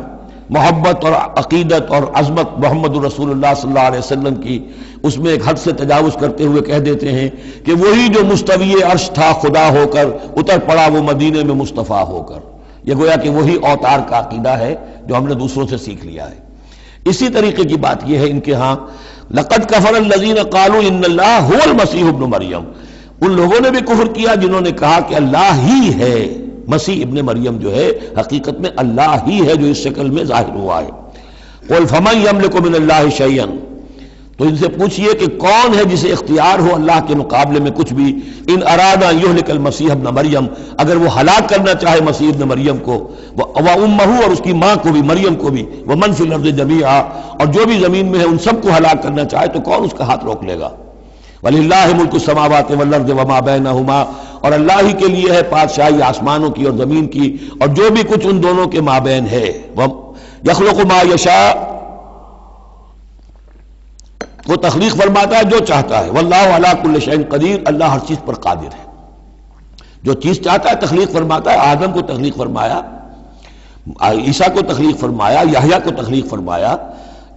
محبت اور عقیدت اور عظمت محمد الرسول اللہ صلی اللہ علیہ وسلم کی اس میں ایک حد سے تجاوز کرتے ہوئے کہہ دیتے ہیں کہ وہی جو مستوی عرش تھا خدا ہو کر اتر پڑا وہ مدینے میں مصطفیٰ ہو کر، یہ گویا کہ وہی اوتار کا عقیدہ ہے جو ہم نے دوسروں سے سیکھ لیا ہے۔ اسی طریقے کی بات یہ ہے ان کے ہاں لقد کفر الذین قالوا ان اللہ هو المسیح ابن مریم، ان لوگوں نے بھی کفر کیا جنہوں نے کہا کہ اللہ ہی ہے، مسیح ابن مریم جو ہے حقیقت میں اللہ ہی ہے جو اس شکل میں ظاہر ہوا ہے۔ قل فمن یملک من اللہ شیئا، تو ان سے پوچھئے کہ کون ہے جسے اختیار ہو اللہ کے مقابلے میں کچھ بھی، ان اراد ان یہلک المسیح ابن مریم، اگر وہ ہلاک کرنا چاہے مسیح ابن مریم کو، وامہ اور اس کی ماں کو بھی، مریم کو بھی، ومن فی الارض جمیعا، اور جو بھی زمین میں ہے ان سب کو ہلاک کرنا چاہے تو کون اس کا ہاتھ روک لے گا؟ وَلِلَّهِ مُلْكُ السَّمَاوَاتِ وَالْأَرْضِ وَمَا بَيْنَهُمَا، اور اللہ ہی کے لیے ہے بادشاہی آسمانوں کی اور زمین کی اور جو بھی کچھ ان دونوں کے مابین ہے۔ یخلق ما یشاء، وہ تخلیق فرماتا ہے جو چاہتا ہے، واللہ علی کل شیء قدیر، اللہ ہر چیز پر قادر ہے، جو چیز چاہتا ہے تخلیق فرماتا ہے۔ آدم کو تخلیق فرمایا، عیسیٰ کو تخلیق فرمایا، یحییٰ کو تخلیق فرمایا۔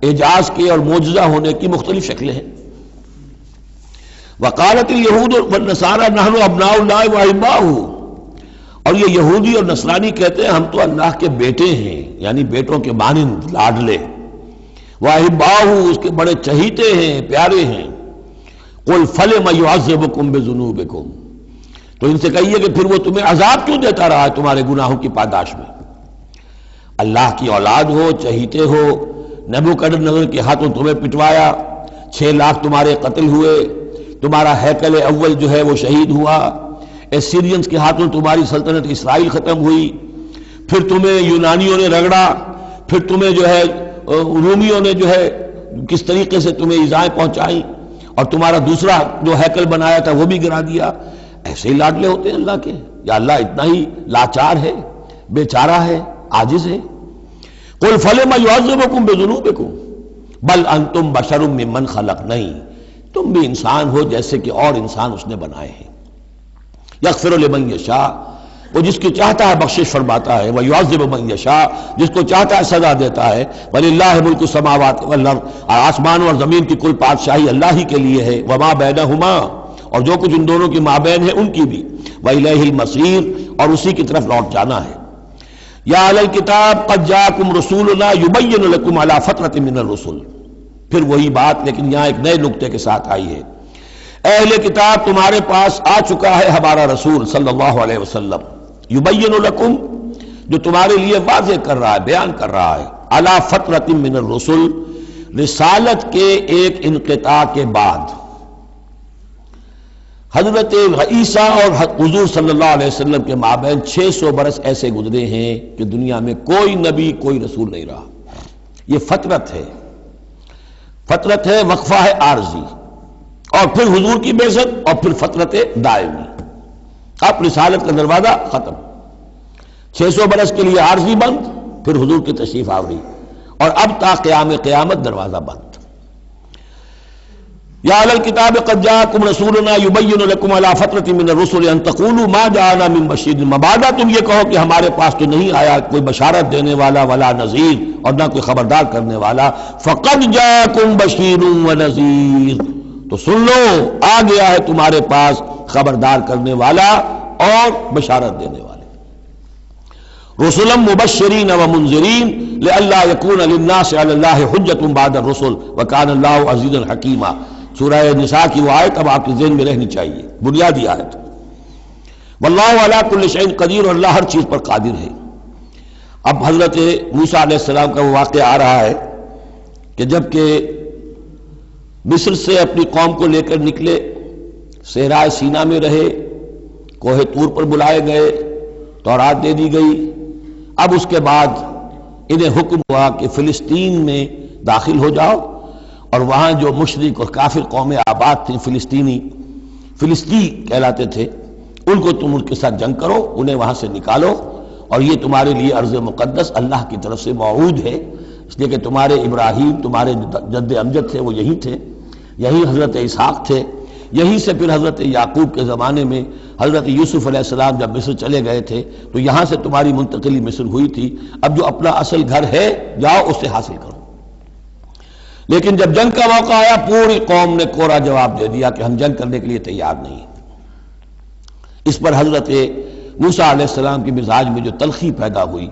اعجاز کے اور معجزہ ہونے کی مختلف شکلیں ہیں۔ وقالت الیہود والنصارى نحن ابناء اللہ واحباؤہ، اور یہ یہودی اور نصرانی کہتے ہیں ہم تو اللہ کے بیٹے ہیں، یعنی بیٹوں کے مانند لاڈلے، واحباؤہ اس کے بڑے چہیتے ہیں، پیارے ہیں۔ قل فلم يعذبكم بذنوبكم، تو ان سے کہیے کہ پھر وہ تمہیں عذاب کیوں دیتا رہا ہے تمہارے گناہوں کی پاداش میں؟ اللہ کی اولاد ہو، چہیتے ہو، نبوکدنضر کے ہاتھوں تمہیں پٹوایا، 6 لاکھ تمہارے قتل ہوئے، تمہارا ہیکل اول جو ہے وہ شہید ہوا، ایسیرینز کے ہاتھوں تمہاری سلطنت اسرائیل ختم ہوئی، پھر تمہیں یونانیوں نے رگڑا، پھر تمہیں جو ہے رومیوں نے جو ہے کس طریقے سے تمہیں ایذائیں پہنچائیں، اور تمہارا دوسرا جو ہیکل بنایا تھا وہ بھی گرا دیا۔ ایسے ہی لاڈلے ہوتے ہیں اللہ کے؟ یا اللہ اتنا ہی لاچار ہے، بیچارہ ہے، عاجز ہے؟ قل فلم يعذبكم بذنوبكم بل انتم بشر ممن خلق، نہیں، تم بھی انسان ہو جیسے کہ اور انسان اس نے بنائے ہیں۔ یغفر لمن یشاء، وہ جس کی چاہتا ہے بخشش فرماتا ہے، ویعذب من یشاء، جس کو چاہتا ہے سزا دیتا ہے۔ وللہ ملک السماوات والارض، اور آسمان اور زمین کی کل بادشاہی اللہ ہی کے لیے ہے، وما بینہما، اور جو کچھ ان دونوں کی مابین ہے ان کی بھی، وإلیہ المصیر، اور اسی کی طرف لوٹ جانا ہے۔ یا اہل الکتاب قد جاءکم رسولنا یبین لکم علی فترۃ من الرسل، پھر وہی بات لیکن یہاں ایک نئے نکتے کے ساتھ آئی ہے۔ اہل کتاب تمہارے پاس آ چکا ہے ہمارا رسول صلی اللہ علیہ وسلم، یبین لکم، جو تمہارے لیے واضح کر رہا ہے، بیان کر رہا ہے، علی فترۃ من الرسل، رسالت کے ایک انقطاع کے بعد۔ حضرت عیسیٰ اور حضور صلی اللہ علیہ وسلم کے مابین 600 برس ایسے گزرے ہیں کہ دنیا میں کوئی نبی کوئی رسول نہیں رہا۔ یہ فترت ہے، فترت ہے، وقفہ ہے عارضی، اور پھر حضور کی بعثت، اور پھر فترت دائمی، اب رسالت کا دروازہ ختم۔ 600 برس کے لیے عارضی بند، پھر حضور کی تشریف آوری، اور اب تا قیام قیامت دروازہ بند۔ یا اہل الکتاب قد جاءکم رسولنا یبین لکم علی فترۃ من الرسل ان تقولوا ما جاءنا من بشیر، مبادا تم یہ کہو کہ ہمارے پاس تو نہیں آیا کوئی بشارت دینے والا ولا نذیر، اور نہ کوئی خبردار کرنے والا۔ فقد جاءکم بشیر ونذیر، تو سن لو آ گیا ہے تمہارے پاس خبردار کرنے والا اور بشارت دینے والے۔ رسلا مبشرین ومنذرین لئلا یکون للناس علی اللہ حجۃ بعد الرسل وکان اللہ عزیزا حکیما۔ سورہ نساء کی وہ آیت اب آپ کے ذہن میں رہنی چاہیے، بنیادی آیت۔ واللہ علی کل شیء قدیر، اور اللہ ہر چیز پر قادر ہے۔ اب حضرت موسیٰ علیہ السلام کا وہ واقعہ آ رہا ہے کہ جب کہ مصر سے اپنی قوم کو لے کر نکلے، صحرائے سینا میں رہے، کوہ طور پر بلائے گئے، تورات دے دی گئی، اب اس کے بعد انہیں حکم ہوا کہ فلسطین میں داخل ہو جاؤ، اور وہاں جو مشرک اور کافر قومیں آباد تھیں، فلسطی کہلاتے تھے، ان کو تم ان کے ساتھ جنگ کرو، انہیں وہاں سے نکالو، اور یہ تمہارے لیے ارض مقدس اللہ کی طرف سے موعود ہے، اس لیے کہ تمہارے ابراہیم، تمہارے جد امجد تھے وہ یہی تھے، یہی حضرت اسحاق تھے، یہیں سے پھر حضرت یعقوب کے زمانے میں حضرت یوسف علیہ السلام جب مصر چلے گئے تھے تو یہاں سے تمہاری منتقلی مصر ہوئی تھی، اب جو اپنا اصل گھر ہے جاؤ اسے حاصل کرو۔ لیکن جب جنگ کا موقع آیا پوری قوم نے کورا جواب دے دیا کہ ہم جنگ کرنے کے لیے تیار نہیں۔ اس پر حضرت موسیٰ علیہ السلام کے مزاج میں جو تلخی پیدا ہوئی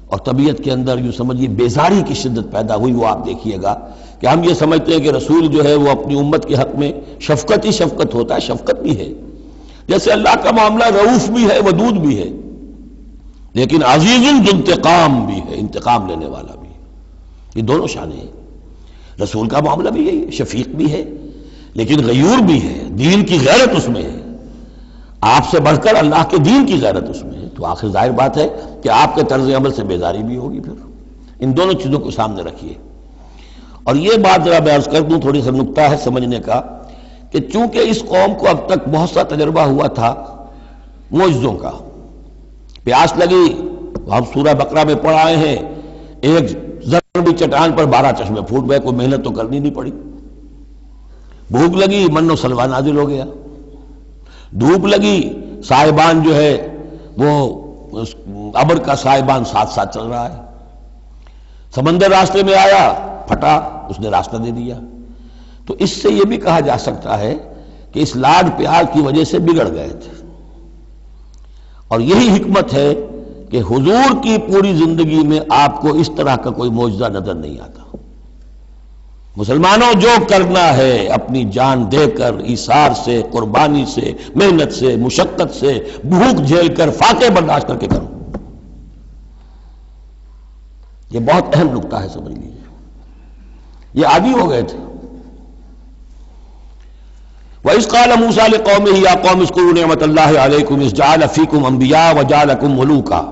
اور طبیعت کے اندر یوں سمجھیے بیزاری کی شدت پیدا ہوئی، وہ آپ دیکھیے گا کہ ہم یہ سمجھتے ہیں کہ رسول جو ہے وہ اپنی امت کے حق میں شفقت ہی شفقت ہوتا ہے، شفقت بھی ہے، جیسے اللہ کا معاملہ رؤوف بھی ہے، ودود بھی ہے، لیکن عزیز ذو انتقام بھی ہے، انتقام لینے والا بھی ہے، یہ دونوں شانیں ہیں۔ رسول کا معاملہ بھی یہی ہے، شفیق بھی ہے لیکن غیور بھی ہے، دین کی غیرت اس میں ہے، آپ سے بڑھ کر اللہ کے دین کی غیرت اس میں ہے، تو آخر ظاہر بات ہے کہ آپ کے طرز عمل سے بیزاری بھی ہوگی۔ پھر ان دونوں چیزوں کو سامنے رکھیے۔ اور یہ بات ذرا میں عرض کر دوں، تھوڑی سا نکتہ ہے سمجھنے کا، کہ چونکہ اس قوم کو اب تک بہت سا تجربہ ہوا تھا معجزوں کا، پیاس لگی، ہم سورہ بقرہ میں پڑھ آئے ہیں، ایک بھی چٹان پر 12 چشمے پھوٹ گئے، کوئی محنت تو کرنی نہیں پڑی۔ بھوک لگی، من و سلوہ نازل ہو گیا۔ دھوپ لگی، سائبان جو ہے وہ ابر کا سائبان ساتھ ساتھ چل رہا ہے۔ سمندر راستے میں آیا، پھٹا، اس نے راستہ دے دیا۔ تو اس سے یہ بھی کہا جا سکتا ہے کہ اس لاڈ پیار کی وجہ سے بگڑ گئے تھے، اور یہی حکمت ہے کہ حضور کی پوری زندگی میں آپ کو اس طرح کا کوئی معجزہ نظر نہیں آتا۔ مسلمانوں، جو کرنا ہے اپنی جان دے کر، ایثار سے، قربانی سے، محنت سے، مشقت سے، بھوک جھیل کر، فاقے برداشت کر کے کرو۔ یہ بہت اہم نکتہ ہے، سمجھ لیجیے۔ یہ عادی ہو گئے تھے۔ وَإِذْ قَالَ مُوسَىٰ لِقَوْمِهِ يَا قَوْمِ اذْكُرُوا نِعْمَةَ اللَّهِ عَلَيْكُمْ إِذْ جَعَلَ فِيكُمْ أَنْبِيَاءَ وَجَعَلَكُمْ مُلُوكًا،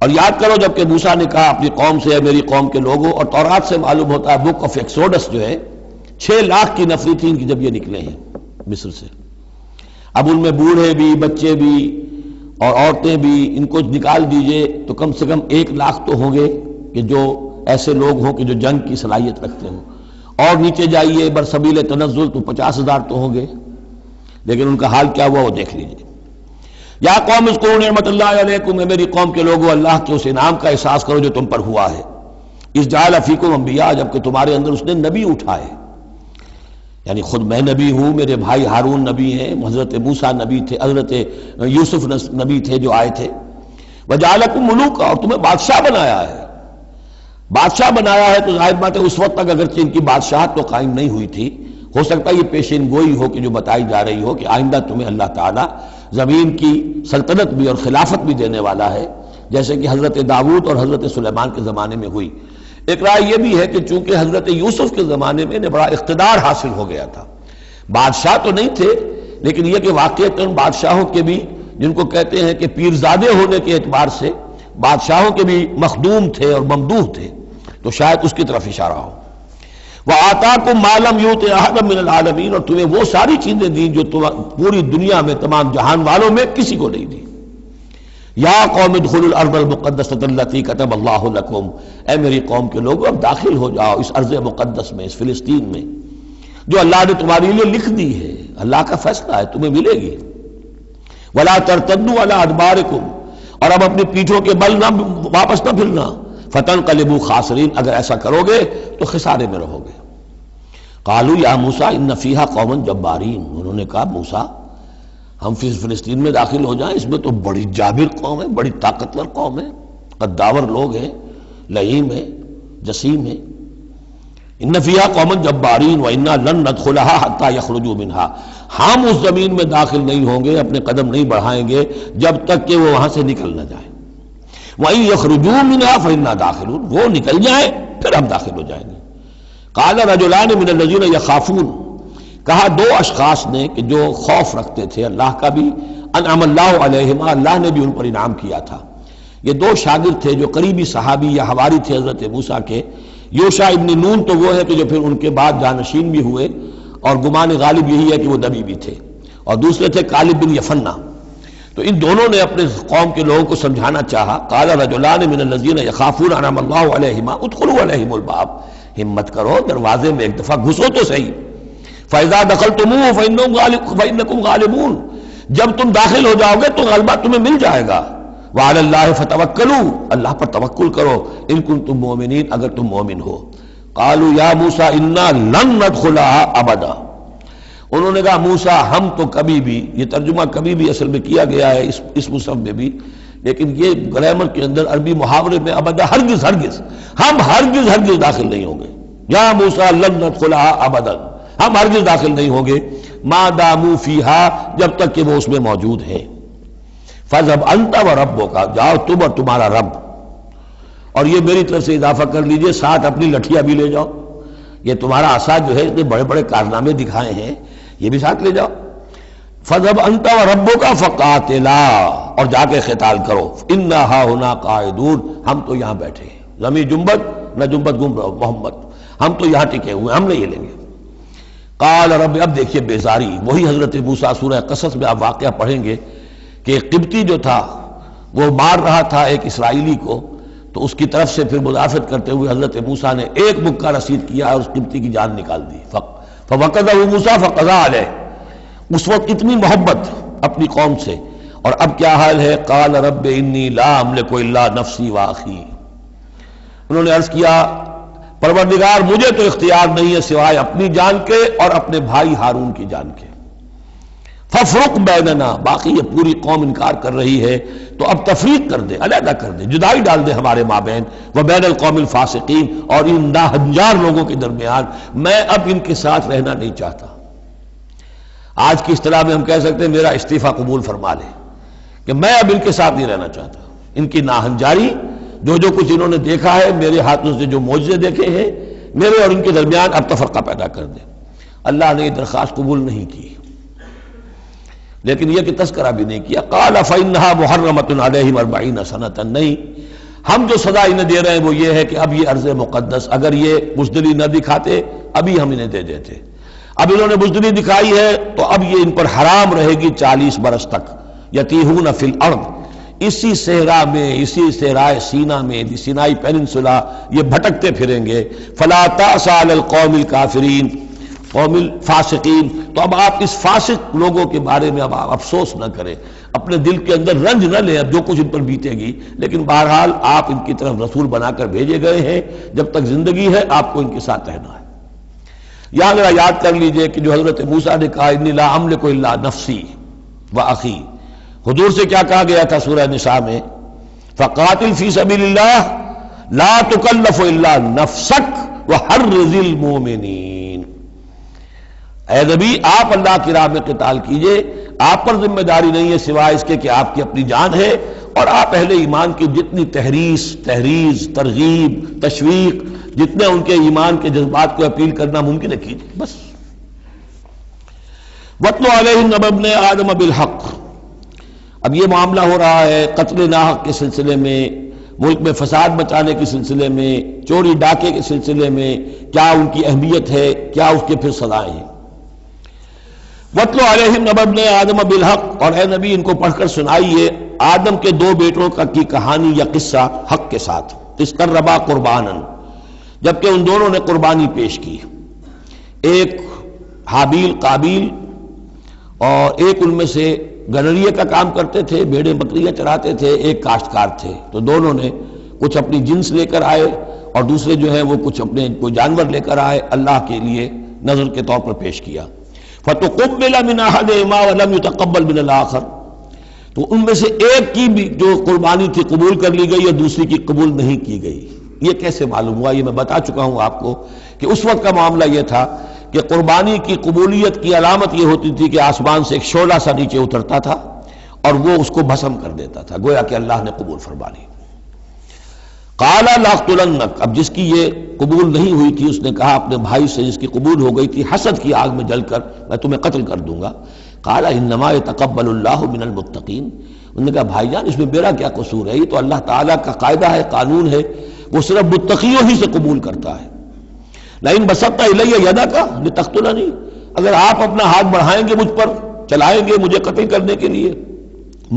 اور یاد کرو جب کہ موسیٰ نے کہا اپنی قوم سے، میری قوم کے لوگوں، اور تورات سے معلوم ہوتا ہے، بک آف ایکسوڈس جو ہے 6 لاکھ کی نفری تھی ان کی جب یہ نکلے ہیں مصر سے۔ اب ان میں بوڑھے بھی، بچے بھی اور عورتیں بھی، ان کو نکال دیجئے تو کم سے کم 1 لاکھ تو ہوں گے کہ جو ایسے لوگ ہوں کہ جو جنگ کی صلاحیت رکھتے ہوں، اور نیچے جائیے برسبیل تنزل تو 50,000 تو ہوں گے، لیکن ان کا حال کیا ہوا وہ دیکھ لیجئے۔ یا قوم اذکروا نعمت اللہ علیکم، میری قوم کے لوگوں، اللہ کے اس انعام کا احساس کرو جو تم پر ہوا ہے۔ اذ جعل فیکم انبیاء، جبکہ تمہارے اندر اس نے نبی اٹھائے، یعنی خود میں نبی ہوں، میرے بھائی ہارون نبی ہیں، حضرت موسیٰ نبی تھے، حضرت یوسف نبی تھے جو آئے تھے۔ وجعلکم ملوکا، اور تمہیں بادشاہ بنایا ہے۔ بادشاہ بنایا ہے تو ظاہر بات ہے اس وقت تک اگرچہ ان کی بادشاہت تو قائم نہیں ہوئی تھی، ہو سکتا ہے یہ پیشین گوئی ہو کہ جو بتائی جا رہی ہو کہ آئندہ تمہیں اللہ تعالیٰ زمین کی سلطنت بھی اور خلافت بھی دینے والا ہے، جیسے کہ حضرت داؤد اور حضرت سلیمان کے زمانے میں ہوئی۔ ایک رائے یہ بھی ہے کہ چونکہ حضرت یوسف کے زمانے میں انہیں بڑا اقتدار حاصل ہو گیا تھا، بادشاہ تو نہیں تھے، لیکن یہ کہ واقعتاً بادشاہوں کے بھی، جن کو کہتے ہیں کہ پیرزادے ہونے کے اعتبار سے بادشاہوں کے بھی مخدوم تھے اور ممدوح تھے، تو شاید اس کی طرف اشارہ ہو۔ وَآتَاكُم مَّا لَمْ يُؤْتِ أَحَدًا مِّنَ الْعَالَمِينَ، اور تمہیں وہ ساری چیزیں دیں جو پوری دنیا میں تمام جہان والوں میں کسی کو نہیں دی۔ یا قوم ادخلوا الارض المقدسۃ التي كتب اللہ لکم، اے میری قوم کے لوگوں اب داخل ہو جاؤ اس ارض مقدس میں، اس فلسطین میں جو اللہ نے تمہارے لیے لکھ دی ہے، اللہ کا فیصلہ ہے، تمہیں ملے گی۔ ولا ترتدوا على ادبارکم، اور اب اپنی پیٹھوں کے بل نہ واپس نہ پھرنا، فتنقلبوا خاسرین، اگر ایسا کرو گے تو خسارے میں رہو گے۔ قالوا یا موسیٰ ان فیہا قوما جبارین، انہوں نے کہا موسیٰ ہم فلسطین میں داخل ہو جائیں، اس میں تو بڑی جابر قوم ہے، بڑی طاقتور قوم ہے، قداور لوگ ہیں، لعین ہیں، جسیم ہیں۔ ان فیہا قوما جبارین وانا لن ندخلها حتی یخرجوا منها، ہم اس زمین میں داخل نہیں ہوں گے، اپنے قدم نہیں بڑھائیں گے جب تک کہ وہ وہاں سے نکل نہ جائیں۔ وَإِن يَخْرُجُوا مِنْهَا فَإِنَّا دَاخِلُونَ، وہ نکل جائیں پھر ہم داخل ہو جائیں گے۔ قَالَ رَجُلَانِ مِنَ الَّذِينَ يَخَافُونَ، کہا 2 اشخاص نے کہ جو خوف رکھتے تھے اللہ کا بھی، انعم اللہ علیہما، اللہ نے بھی ان پر انعام کیا تھا۔ یہ 2 شاگرد تھے جو قریبی صحابی یا حواری تھے حضرت موسیٰ کے۔ یوشع ابن نون تو وہ ہے کہ جو پھر ان کے بعد جانشین بھی ہوئے، اور گمان غالب یہی ہے کہ وہ نبی بھی تھے، اور دوسرے تھے کالب بن یفنہ۔ تو ان دونوں نے اپنے قوم کے لوگوں کو سمجھانا چاہا۔ قال رجلان من الذین یخافون انعم اللہ علیہما ادخلوا علیہم الباب، ہمت کرو دروازے میں ایک دفعہ گھسو تو صحیح۔ فاذا دخلتموہ فانکم غالبون، جب تم داخل ہو جاؤ گے تو غلبہ تمہیں مل جائے گا۔ وعلی اللہ فتوکلوا، اللہ پر توکل کرو، ان کنتم مؤمنین، اگر تم مومن ہو۔ قالوا یا موسیٰ انا لن ندخلها ابدا، انہوں نے کہا موسیٰ ہم تو کبھی بھی، یہ ترجمہ کبھی بھی اصل میں کیا گیا ہے اس مصحف میں بھی، لیکن یہ گرامر کے اندر عربی محاورے میں ابدا، ہرگز ہرگز، ہم ہرگز ہرگز داخل نہیں ہوں گے۔ یا موسیٰ لن ندخلها ابدا، ہم ہرگز داخل نہیں ہوں گے، ما داموا فیہا، جب تک کہ وہ اس میں موجود ہیں۔ فاذهب انت وربک، جاؤ تم اور تمہارا رب، اور یہ میری طرف سے اضافہ کر لیجئے، ساتھ اپنی لٹھیاں بھی لے جاؤ، یہ تمہارا عصا جو ہے اتنے بڑے بڑے کارنامے دکھائے ہیں، یہ بھی ساتھ لے جاؤ۔ فَذْهَبْ أَنْتَ وَرَبُّكَ فَقَاتِلَا، اور جا کے قتال کرو، إِنَّا هَاهُنَا قَاعِدُونَ، ہم تو یہاں بیٹھے ہیں، زمین جنبت نہ جنبت گم رہو محمد، ہم تو یہاں ٹکے ہوئے، ہم نہیں ہلیں گے۔ قال رب، اب دیکھیے بیزاری، وہی حضرت موسیٰ سورہ قصص میں آپ واقعہ پڑھیں گے کہ ایک قبطی جو تھا وہ مار رہا تھا ایک اسرائیلی کو، تو اس کی طرف سے پھر مدافعت کرتے ہوئے حضرت موسیٰ نے ایک مکہ رسید کیا اور اس قبطی کی جان نکال دی. فوقذہ موسیٰ فقضى علیہ. اس وقت اتنی محبت اپنی قوم سے، اور اب کیا حال ہے؟ قال رب انی لا املک الا نفسی واخی. انہوں نے عرض کیا پروردگار مجھے تو اختیار نہیں ہے سوائے اپنی جان کے اور اپنے بھائی ہارون کی جان کے. ففرق بیننا، باقی یہ پوری قوم انکار کر رہی ہے تو اب تفریق کر دے، علیحدہ کر دے، جدائی ڈال دے ہمارے مابین، وبین القوم الفاسقین، اور ان ناہنجار لوگوں کے درمیان. میں اب ان کے ساتھ رہنا نہیں چاہتا. آج کی اصطلاح میں ہم کہہ سکتے ہیں میرا استعفیٰ قبول فرما لے، کہ میں اب ان کے ساتھ نہیں رہنا چاہتا. ان کی ناہنجاری، جو کچھ انہوں نے دیکھا ہے، میرے ہاتھوں سے جو معجزے دیکھے ہیں، میرے اور ان کے درمیان اب تفرقہ پیدا کر دے. اللہ نے یہ درخواست قبول نہیں کی، لیکن یہ کہ تذکرہ بھی نہیں کیا. قال فإنها محرمة عليهم 40 سنة. نہیں، ہم جو سزا انہیں دے رہے ہیں وہ یہ ہے کہ اب یہ ارض مقدس، اگر یہ بزدلی نہ دکھاتے ابھی ہم انہیں دے دیتے. اب انہوں نے بزدلی دکھائی ہے تو اب یہ ان پر حرام رہے گی 40 برس تک. یتیہون فی الارض، اسی صحرا میں، اسی صحرائے سینا میں، سینائی پیننسولا، یہ بھٹکتے پھریں گے. فلا تأس علی القوم الکافرین، قوم الفاسقین. تو اب آپ اس فاسق لوگوں کے بارے میں اب آپ افسوس نہ کریں، اپنے دل کے اندر رنج نہ لیں اب جو کچھ ان پر بیتے گی. لیکن بہرحال آپ ان کی طرف رسول بنا کر بھیجے گئے ہیں، جب تک زندگی ہے آپ کو ان کے ساتھ رہنا ہے. یہاں ذرا یاد کر لیجئے کہ جو حضرت موسیٰ نے کہا انی لا املک الا نفسی واخی، حضور سے کیا کہا گیا تھا سورہ نساء میں؟ فقاتل فی سبیل اللہ لا تکلف الا نفسک وحرض المؤمنین. اے نبی آپ اللہ کی راہ میں قتال کیجئے، آپ پر ذمہ داری نہیں ہے سوائے اس کے کہ آپ کی اپنی جان ہے، اور آپ اہل ایمان کی جتنی تحریض، ترغیب، تشویق، جتنے ان کے ایمان کے جذبات کو اپیل کرنا ممکن ہے کیجئے بس. وَاتْلُ عَلَيْهِمْ نَبَأَ ابْنَيْ آدَمَ بِالْحَقِّ. اب یہ معاملہ ہو رہا ہے قتل ناحق کے سلسلے میں، ملک میں فساد مچانے کے سلسلے میں، چوری ڈاکے کے سلسلے میں، کیا ان کی اہمیت ہے، کیا اس کے پھر سزائیں ہیں. وَاتْلُ عَلَيْهِمْ نَبَأَ ابْنَيْ آدَمَ بِالْحَقِّ. اور اے نبی ان کو پڑھ کر سنائیے آدم کے 2 بیٹوں کی کہانی یا قصہ حق کے ساتھ. اِسْتَرَّبَا قُرْبَانًا، جبکہ ان دونوں نے قربانی پیش کی. ایک حابیل قابیل، اور ایک ان میں سے گنریے کا کام کرتے تھے، بھیڑیں بکریاں چراتے تھے، ایک کاشتکار تھے. تو دونوں نے کچھ اپنی جنس لے کر آئے اور دوسرے جو ہیں وہ کچھ اپنے کوئی جانور لے کر آئے، اللہ کے لیے نذر کے طور پر پیش کیا. فَتُقُبِّلَ مِنْ أَحَدِهِمَا وَلَمْ يُتَقَبَّلْ مِنَ الْآخَرِ. تو ان میں سے ایک کی بھی جو قربانی تھی قبول کر لی گئی اور دوسری کی قبول نہیں کی گئی. یہ کیسے معلوم ہوا؟ یہ میں بتا چکا ہوں آپ کو کہ اس وقت کا معاملہ یہ تھا کہ قربانی کی قبولیت کی علامت یہ ہوتی تھی کہ آسمان سے ایک شعلہ سا نیچے اترتا تھا اور وہ اس کو بھسم کر دیتا تھا، گویا کہ اللہ نے قبول فرما لی. قال لاقتلنک، اب جس کی یہ قبول نہیں ہوئی تھی اس نے کہا اپنے بھائی سے جس کی قبول ہو گئی تھی، حسد کی آگ میں جل کر میں تمہیں قتل کر دوں گا. قال انما يتقبل اللہ من المتقین. انہوں نے کہا بھائی جان اس میں میرا کیا قصور ہے، یہ تو اللہ تعالیٰ کا قاعدہ ہے، قانون ہے، وہ صرف متقیوں ہی سے قبول کرتا ہے. لئن بسطت الی یدک لتقتلنی، اگر آپ اپنا ہاتھ بڑھائیں گے مجھ پر، چلائیں گے مجھے قتل کرنے کے لیے،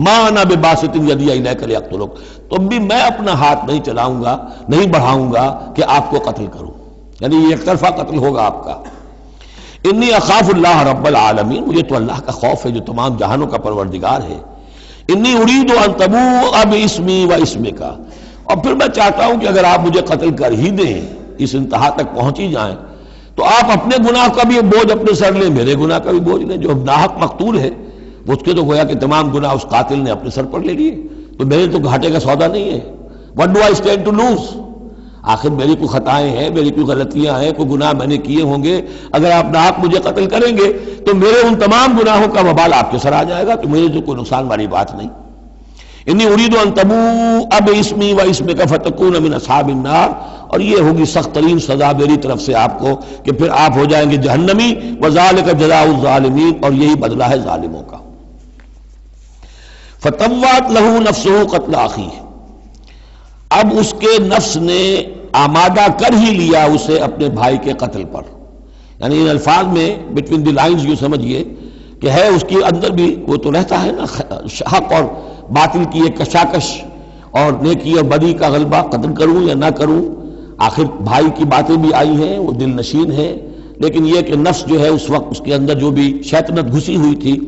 ما انا بباسط یدی الیک لیقتلک، تو بھی میں اپنا ہاتھ نہیں چلاؤں گا، نہیں بڑھاؤں گا کہ آپ کو قتل کروں، یعنی یہ ایک طرفہ قتل ہوگا آپ کا. انی اخاف اللہ رب العالمین، مجھے تو اللہ کا خوف ہے جو تمام جہانوں کا پروردگار ہے. انی ارید ان تبوء باسمی و اسمک، اور پھر میں چاہتا ہوں کہ اگر آپ مجھے قتل کر ہی دیں، اس انتہا تک پہنچ ہی جائیں، تو آپ اپنے گناہ کا بھی بوجھ اپنے سر لیں، میرے گناہ کا بھی بوجھ لیں. جو ناحق مقتول ہے اس کے تو گویا کہ تمام گناہ اس قاتل نے اپنے سر پر لے لیے، تو میرے تو گھاٹے کا سودا نہیں ہے. What do I stand to lose؟ آخر میری کوئی خطائیں ہیں، میری کوئی غلطیاں ہیں، کوئی گناہ میں نے کیے ہوں گے، اگر آپ ناحق مجھے قتل کریں گے تو میرے ان تمام گناہوں کا وبال آپ کے سر آ جائے گا، تو میرے تو کوئی نقصان والی بات نہیں. انی ارید ان تبوء باسمی و اسمک فتکون من اصحاب النار، اور یہ ہوگی سخت ترین سزا میری طرف سے آپ کو کہ پھر آپ ہو جائیں گے جہنمی. وذالک جزاء الظالمین، اور یہی بدلہ ہے ظالموں کا. فتوات لہ نفسہ قتل اخیہ، اب اس کے نفس نے آمادہ کر ہی لیا اسے اپنے بھائی کے قتل پر. یعنی ان الفاظ میں بٹوین دی لائنز یوں سمجھیے کہ ہے اس کے اندر بھی وہ تو رہتا ہے نا حق اور باطل کی ایک کشاکش، اور نیکی اور بدی کا غلبہ، قتل کروں یا نہ کروں، آخر بھائی کی باتیں بھی آئی ہیں، وہ دل نشین ہے، لیکن یہ کہ نفس جو ہے اس وقت اس کے اندر جو بھی شیطنت گھسی ہوئی تھی،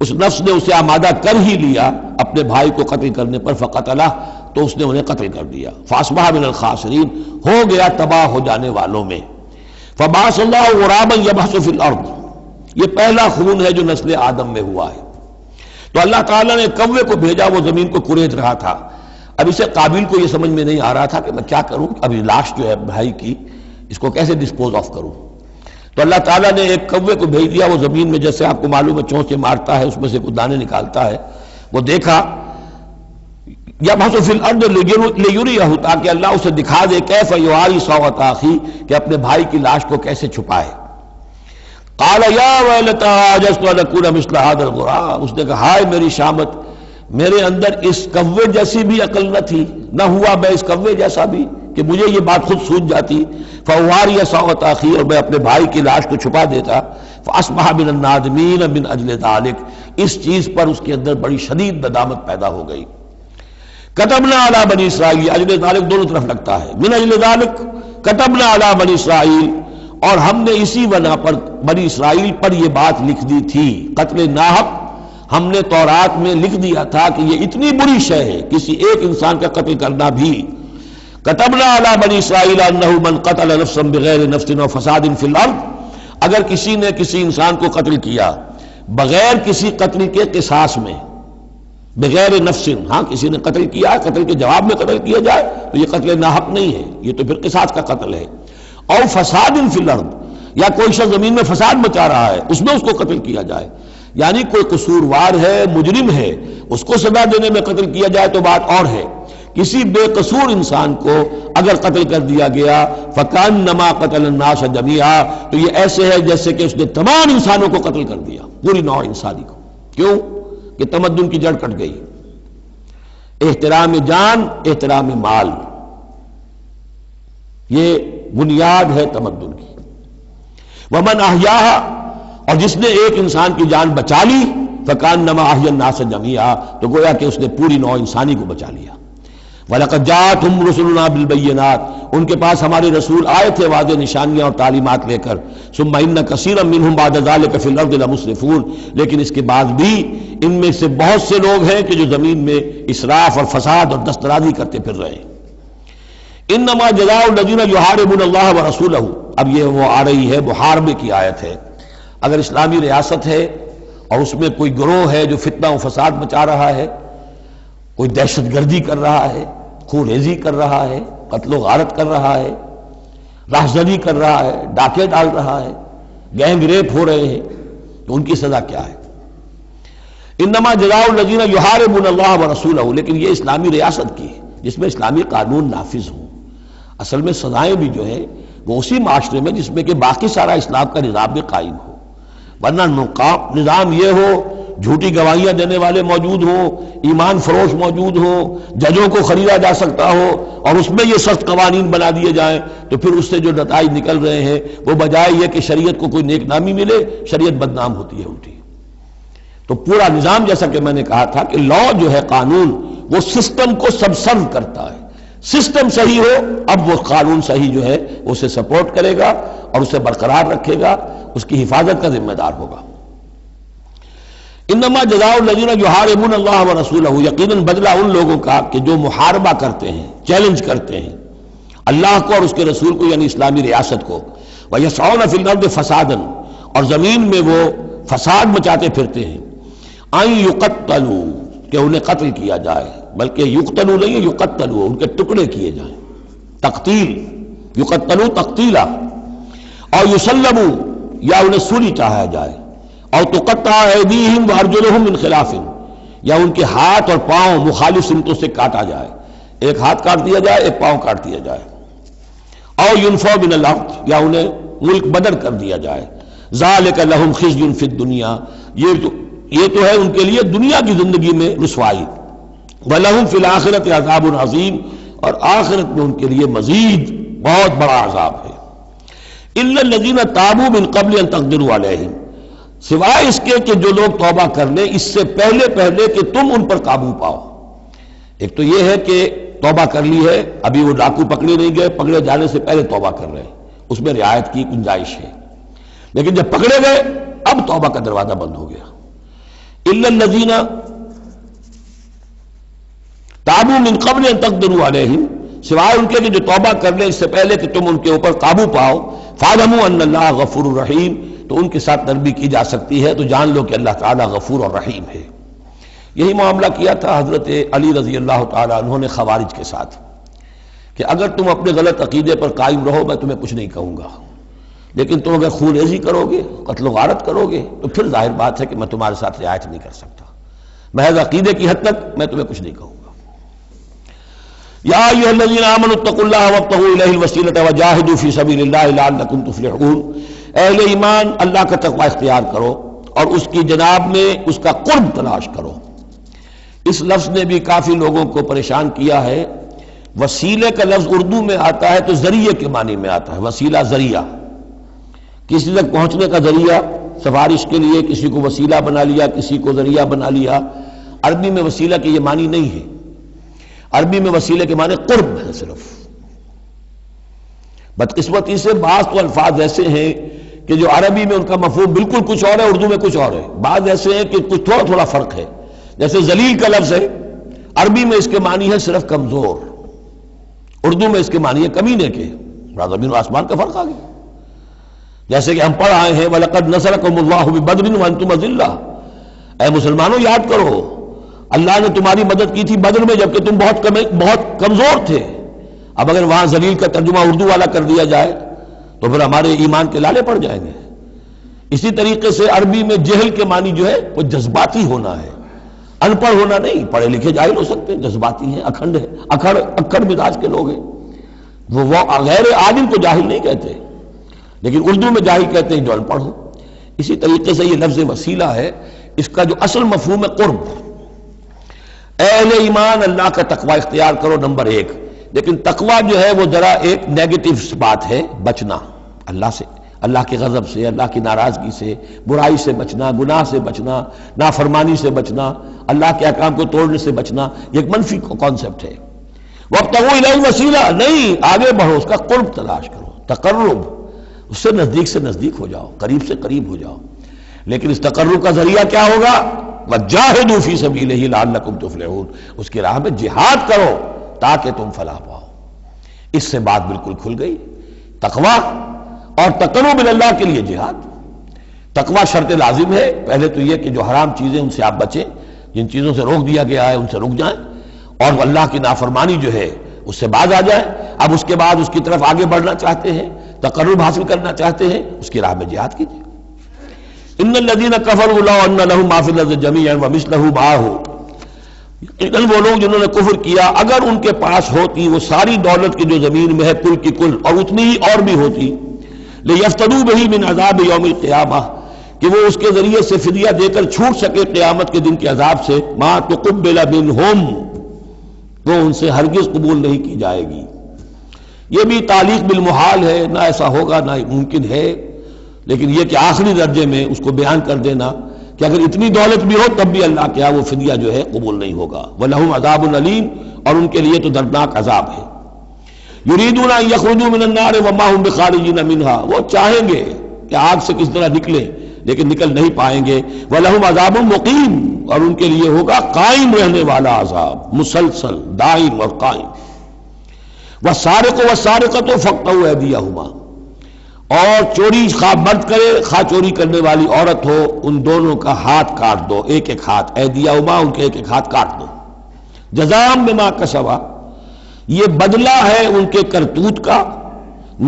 اس نفس نے اسے آمادہ کر ہی لیا اپنے بھائی کو قتل کرنے پر، فقتلہ، تو اس نے انہیں قتل کر دیا، فاصبح من الخاسرین، ہو گیا تباہ ہو جانے والوں میں۔ فبعث اللہ غرابا یبحث فی الارض، یہ پہلا خون ہے جو نسل آدم میں ہوا ہے۔ تو اللہ تعالیٰ نے کوے کو بھیجا، وہ زمین کو کرید رہا تھا۔ اب اسے قابل کو یہ سمجھ میں نہیں آ رہا تھا کہ میں کیا کروں، ابھی لاش جو ہے بھائی کی، اس کو کیسے ڈسپوز آف کروں۔ تو اللہ تعالیٰ نے ایک کوے کو بھیج دیا، وہ زمین میں جیسے آپ کو معلوم ہے چونچے مارتا ہے، اس میں سے کچھ دانے نکالتا ہے، وہ دیکھا، یبحث فی الارض لیریہ، تاکہ اللہ اسے دکھا دے کیف یواری سوءۃ اخی، کہ اپنے بھائی کی لاش کو کیسے چھپائے۔ قال یا ویلتى عجزت ان اکون مثل هذا الغراب، اس نے کہا ہائے میری شامت، میرے اندر اس کوے جیسی بھی عقل نہ تھی، نہ ہوا میں اس کوے جیسا بھی کہ مجھے یہ بات خود سوچ جاتی، فواری سوءۃ اخی، اور میں اپنے بھائی کی لاش کو چھپا دیتا، فاصبح من النادمین من اجل ذلک، اس چیز پر اس کے اندر بڑی شدید ندامت پیدا ہو گئی۔ کتبنا علی بنی اسرائیل، اجل ذلک دونوں طرف لگتا ہے، من اجل ذلک کتبنا علی بنی اسرائیل، اور ہم نے اسی بنا پر بنی اسرائیل پر یہ بات لکھ دی تھی، قتل ناحق ہم نے تورات میں لکھ دیا تھا کہ یہ اتنی بری شے ہے کسی ایک انسان کا قتل کرنا بھی۔ کتبنا علی بنی اسرائیل انہ من قتل نفسا بغیر نفس و فساد فی الارض، اگر کسی نے کسی انسان کو قتل کیا بغیر کسی قتل کے قصاص میں، بغیر نفس، ہاں کسی نے قتل کیا، قتل کے جواب میں قتل کیا جائے تو یہ قتل ناحق نہیں ہے، یہ تو پھر قصاص کا قتل ہے۔ اور فساد فی الارض، یا کوئی شخص زمین میں فساد مچا رہا ہے، اس میں اس کو قتل کیا جائے، یعنی کوئی قصوروار ہے، مجرم ہے، اس کو سزا دینے میں قتل کیا جائے تو بات اور ہے۔ کسی بے قصور انسان کو اگر قتل کر دیا گیا فکانما قتل الناس جميعا، تو یہ ایسے ہے جیسے کہ اس نے تمام انسانوں کو قتل کر دیا، پوری نوع انسانی کو۔ کیوں کہ تمدن کی جڑ کٹ گئی، احترام جان، احترام مال، یہ بنیاد ہے تمدن کی۔ ومن احیاہا، اور جس نے ایک انسان کی جان بچا لی فکانما احیا الناس جميعا، تو گویا کہ اس نے پوری نوع انسانی کو بچا لیا۔ وَلَقَدْ جَاءَتْهُمْ رُسُلُنَا بِالْبَيِّنَاتِ، ان کے پاس ہمارے رسول آئے تھے واضح نشانیاں اور تعلیمات لے کر۔ ثُمَّ إِنَّ كَثِيرًا مِّنْهُمْ بَعْدَ ذَلِكَ فِي الْأَرْضِ لَمُسْرِفُونَ، لیکن اس کے بعد بھی ان میں سے بہت سے لوگ ہیں کہ جو زمین میں اسراف اور فساد اور دسترازی کرتے پھر رہے ہیں۔ انما جزاء الذین یحاربون اللہ ورسولہ، اب یہ وہ آ رہی ہے محاربے کی آیت ہے۔ اگر اسلامی ریاست ہے اور اس میں کوئی گروہ ہے جو فتنہ و فساد مچا رہا ہے، کوئی دہشت گردی کر رہا ہے، خون ریزی کر رہا ہے، قتل و غارت کر رہا ہے، راہزنی کر رہا ہے، ڈاکے ڈال رہا ہے، گینگ ریپ ہو رہے ہیں، تو ان کی سزا کیا ہے؟ انما جزاء الذین یحاربون اللہ ورسولہ، لیکن یہ اسلامی ریاست کی ہے جس میں اسلامی قانون نافذ ہوں۔ اصل میں سزائیں بھی جو ہیں وہ اسی معاشرے میں جس میں کہ باقی سارا اسلام کا نظام بھی قائم ہو، ورنہ نظام یہ ہو جھوٹی گواہیاں دینے والے موجود ہوں، ایمان فروش موجود ہوں، ججوں کو خریدا جا سکتا ہو، اور اس میں یہ سخت قوانین بنا دیے جائیں، تو پھر اس سے جو نتائج نکل رہے ہیں وہ بجائے یہ کہ شریعت کو کوئی نیک نامی ملے، شریعت بدنام ہوتی ہے الٹی۔ تو پورا نظام جیسا کہ میں نے کہا تھا کہ لا جو ہے قانون وہ سسٹم کو سبسرو کرتا ہے، سسٹم صحیح ہو اب وہ قانون صحیح جو ہے اسے سپورٹ کرے گا اور اسے برقرار رکھے گا، اس کی حفاظت کا ذمہ دار ہوگا۔ انما جزاء الذین یحاربون اللہ ورسولہ، یقیناً بدلہ ان لوگوں کا کہ جو محاربہ کرتے ہیں، چیلنج کرتے ہیں اللہ کو اور اس کے رسول کو، یعنی اسلامی ریاست کو، ویسعون فی الارض فسادا، اور زمین میں وہ فساد مچاتے پھرتے ہیں، ان یقتلوا، کہ انہیں قتل کیا جائے، بلکہ یقتلوا نہیں یقتلوا، ان کے ٹکڑے کیے جائیں، تقتیل، یقتلوا تقتیلا، اور یسلبوا، یا انہیں سولی چاہا جائے، اور تقطع ایدیہم وارجلہم من خلاف، یا ان کے ہاتھ اور پاؤں مخالف سمتوں سے کاٹا جائے، ایک ہاتھ کاٹ دیا جائے، ایک پاؤں کاٹ دیا جائے، اور ینفوا من الارض، یا انہیں ملک بدر کر دیا جائے، ذالک لہم خزی فی الدنیا، یہ تو ہے ان کے لیے دنیا کی زندگی میں رسوائی، وَلَهُمْ فِي الْآخِرَةِ عَذَابٌ عَظِيمٌ، اور آخرت میں ان کے لیے مزید بہت بڑا عذاب ہے۔ إِلَّا الَّذِينَ تَابُوا مِن قَبْلِ أَن تَقْدِرُوا عَلَيْهِمْ، سوائے اس کے کہ جو لوگ توبہ کر لیں اس سے پہلے کہ تم ان پر قابو پاؤ، ایک تو یہ ہے کہ توبہ کر لی ہے، ابھی وہ ڈاکو پکڑے نہیں گئے، پکڑے جانے سے پہلے توبہ کر رہے ہیں، اس میں رعایت کی گنجائش ہے، لیکن جب پکڑے گئے اب توبہ کا دروازہ بند ہو گیا۔ الا الذین تابوا من قبل ان تقدروا علیہم، سوائے ان کے کہ جو توبہ کر لیں اس سے پہلے کہ تم ان کے اوپر قابو پاؤ، فاعلموا ان اللہ غفور رحیم، تو ان کے ساتھ نرمی کی جا سکتی ہے، تو جان لو کہ اللہ تعالیٰ غفور اور رحیم ہے۔ یہی معاملہ کیا تھا حضرت علی رضی اللہ تعالیٰ عنہ نے خوارج کے ساتھ، کہ اگر تم اپنے غلط عقیدے پر قائم رہو میں تمہیں کچھ نہیں کہوں گا، لیکن تم اگر خون ریزی کرو گے، قتل و غارت کرو گے، تو پھر ظاہر بات ہے کہ میں تمہارے ساتھ رعایت نہیں کر سکتا، محض عقیدے کی حد تک میں تمہیں کچھ نہیں کہوں گا۔ یا ایھا الذین آمنوا اتقوا اللہ وابتغوا الیہ الوسیلۃ وجاہدوا فی سبیل اللہ لعلکم تفلحون، اہل ایمان اللہ کا تقوی اختیار کرو اور اس کی جناب میں اس کا قرب تلاش کرو۔ اس لفظ نے بھی کافی لوگوں کو پریشان کیا ہے۔ وسیلے کا لفظ اردو میں آتا ہے تو ذریعے کے معنی میں آتا ہے، وسیلہ ذریعہ، کسی تک پہنچنے کا ذریعہ، سفارش کے لیے کسی کو وسیلہ بنا لیا، کسی کو ذریعہ بنا لیا۔ عربی میں وسیلہ کے یہ معنی نہیں ہے، عربی میں وسیلے کے معنی قرب ہے صرف۔ بدقسمتی سے بعض تو الفاظ ایسے ہیں کہ جو عربی میں ان کا مفہوم بالکل کچھ اور ہے، اردو میں کچھ اور ہے، بعض ایسے ہیں کہ کچھ تھوڑا تھوڑا فرق ہے۔ جیسے ذلیل کا لفظ ہے، عربی میں اس کے معنی ہے صرف کمزور، اردو میں اس کے معنی ہے کمینے کے، زمین و آسمان کا فرق آ گیا۔ جیسے کہ ہم پڑھ آئے ہیں وَلَقَدْ نَصَرَكُمُ اللَّهُ بِبَدْرٍ وَأَنْتُمْ أَذِلَّةٌ، اے مسلمانوں یاد کرو اللہ نے تمہاری مدد کی تھی بدر میں جبکہ تم بہت کمزور تھے۔ اب اگر وہاں ذلیل کا ترجمہ اردو والا کر دیا جائے تو پھر ہمارے ایمان کے لالے پڑ جائیں گے۔ اسی طریقے سے عربی میں جہل کے معنی جو ہے وہ جذباتی ہونا ہے، ان پڑھ ہونا نہیں، پڑھے لکھے جاہل ہو سکتے ہیں، جذباتی ہیں، اکھنڈ ہے، اکھڑ مزاج کے لوگ ہیں، وہ غیر عالم کو جاہل نہیں کہتے، لیکن اردو میں جاہل کہتے ہیں جو ان پڑھ ہو۔ اسی طریقے سے یہ لفظ وسیلہ ہے، اس کا جو اصل مفہوم ہے قرب۔ اہل ایمان اللہ کا تقوی اختیار کرو نمبر ایک، لیکن تقوی جو ہے وہ ذرا ایک نیگیٹو بات ہے، بچنا اللہ سے، اللہ کے غضب سے، اللہ کی ناراضگی سے، برائی سے بچنا، گناہ سے بچنا، نافرمانی سے بچنا، اللہ کے احکام کو توڑنے سے بچنا، یہ ایک منفی کانسیپٹ ہے۔ وابتغوا الیہ الوسیلہ، نہیں، آگے بڑھو، اس کا قرب تلاش کرو، تقرب، اس سے نزدیک ہو جاؤ، قریب سے قریب ہو جاؤ۔ لیکن اس تقرب کا ذریعہ کیا ہوگا؟ وَجَاهِدُوا فِي سَبِيلِهِ لَعَلَّكُمْ تُفْلِحُونَ، اس کی راہ میں جہاد کرو تاکہ تم فلاح پاؤ۔ اس سے بات بالکل کھل گئی۔ تقوی اور تقرب اللہ کے لیے جہاد۔ تقوی شرط لازم ہے، پہلے تو یہ کہ جو حرام چیزیں ان سے آپ بچیں، جن چیزوں سے روک دیا گیا ہے ان سے رک جائیں، اور اللہ کی نافرمانی جو ہے اس سے باز آ جائیں۔ اب اس کے بعد اس کی طرف آگے بڑھنا چاہتے ہیں، تقرب حاصل کرنا چاہتے ہیں، اس کی راہ میں جہاد کیجیے۔ ان الذین کفروا لو ان لهم ما فی الارض جمیعا ومثلہ معہ، یقیناً وہ لوگ جنہوں نے کفر کیا اگر ان کے پاس ہوتی وہ ساری دولت کی جو زمین میں ہے کل کی کل، اور اتنی ہی اور بھی ہوتی، لیفتدوا بہ من عذاب یوم القیامہ، کہ وہ اس کے ذریعے سے فدیہ دے کر چھوٹ سکے قیامت کے دن کے عذاب سے، ما تقبل منہم، وہ ان سے ہرگز قبول نہیں کی جائے گی۔ یہ بھی تعلیق بالمحال ہے، نہ ایسا ہوگا نہ ممکن ہے، لیکن یہ کہ آخری درجے میں اس کو بیان کر دینا کہ اگر اتنی دولت بھی ہو تب بھی اللہ کیا وہ فدیہ جو ہے قبول نہیں ہوگا۔ وَلَهُمْ عَذَابٌ أَلِيمٌ، اور ان کے لیے تو دردناک عذاب ہے۔ يُرِيدُونَ أَن يَخْرُجُوا مِنَ النَّارِ وَمَا هُمْ بِخَارِجِينَ مِنْهَا، وہ چاہیں گے کہ آگ سے کس طرح نکلیں لیکن نکل نہیں پائیں گے۔ وَلَهُمْ عَذَابٌ مُقِيمٌ، اور ان کے لیے ہوگا قائم رہنے والا عذاب، مسلسل دائم اور قائم۔ وَالسَّارِقُ وَالسَّارِقَةُ فَاقْطَعُوا أَيْدِيَهُمَا، اور چوری خواہ مرد کرے خواہ چوری کرنے والی عورت ہو، ان دونوں کا ہاتھ کاٹ دو، ایک ایک ہاتھ، ایدیہما، ان کے ایک ایک ہاتھ کاٹ دو۔ جزاء بما کسبا، یہ بدلہ ہے ان کے کرتوت کا،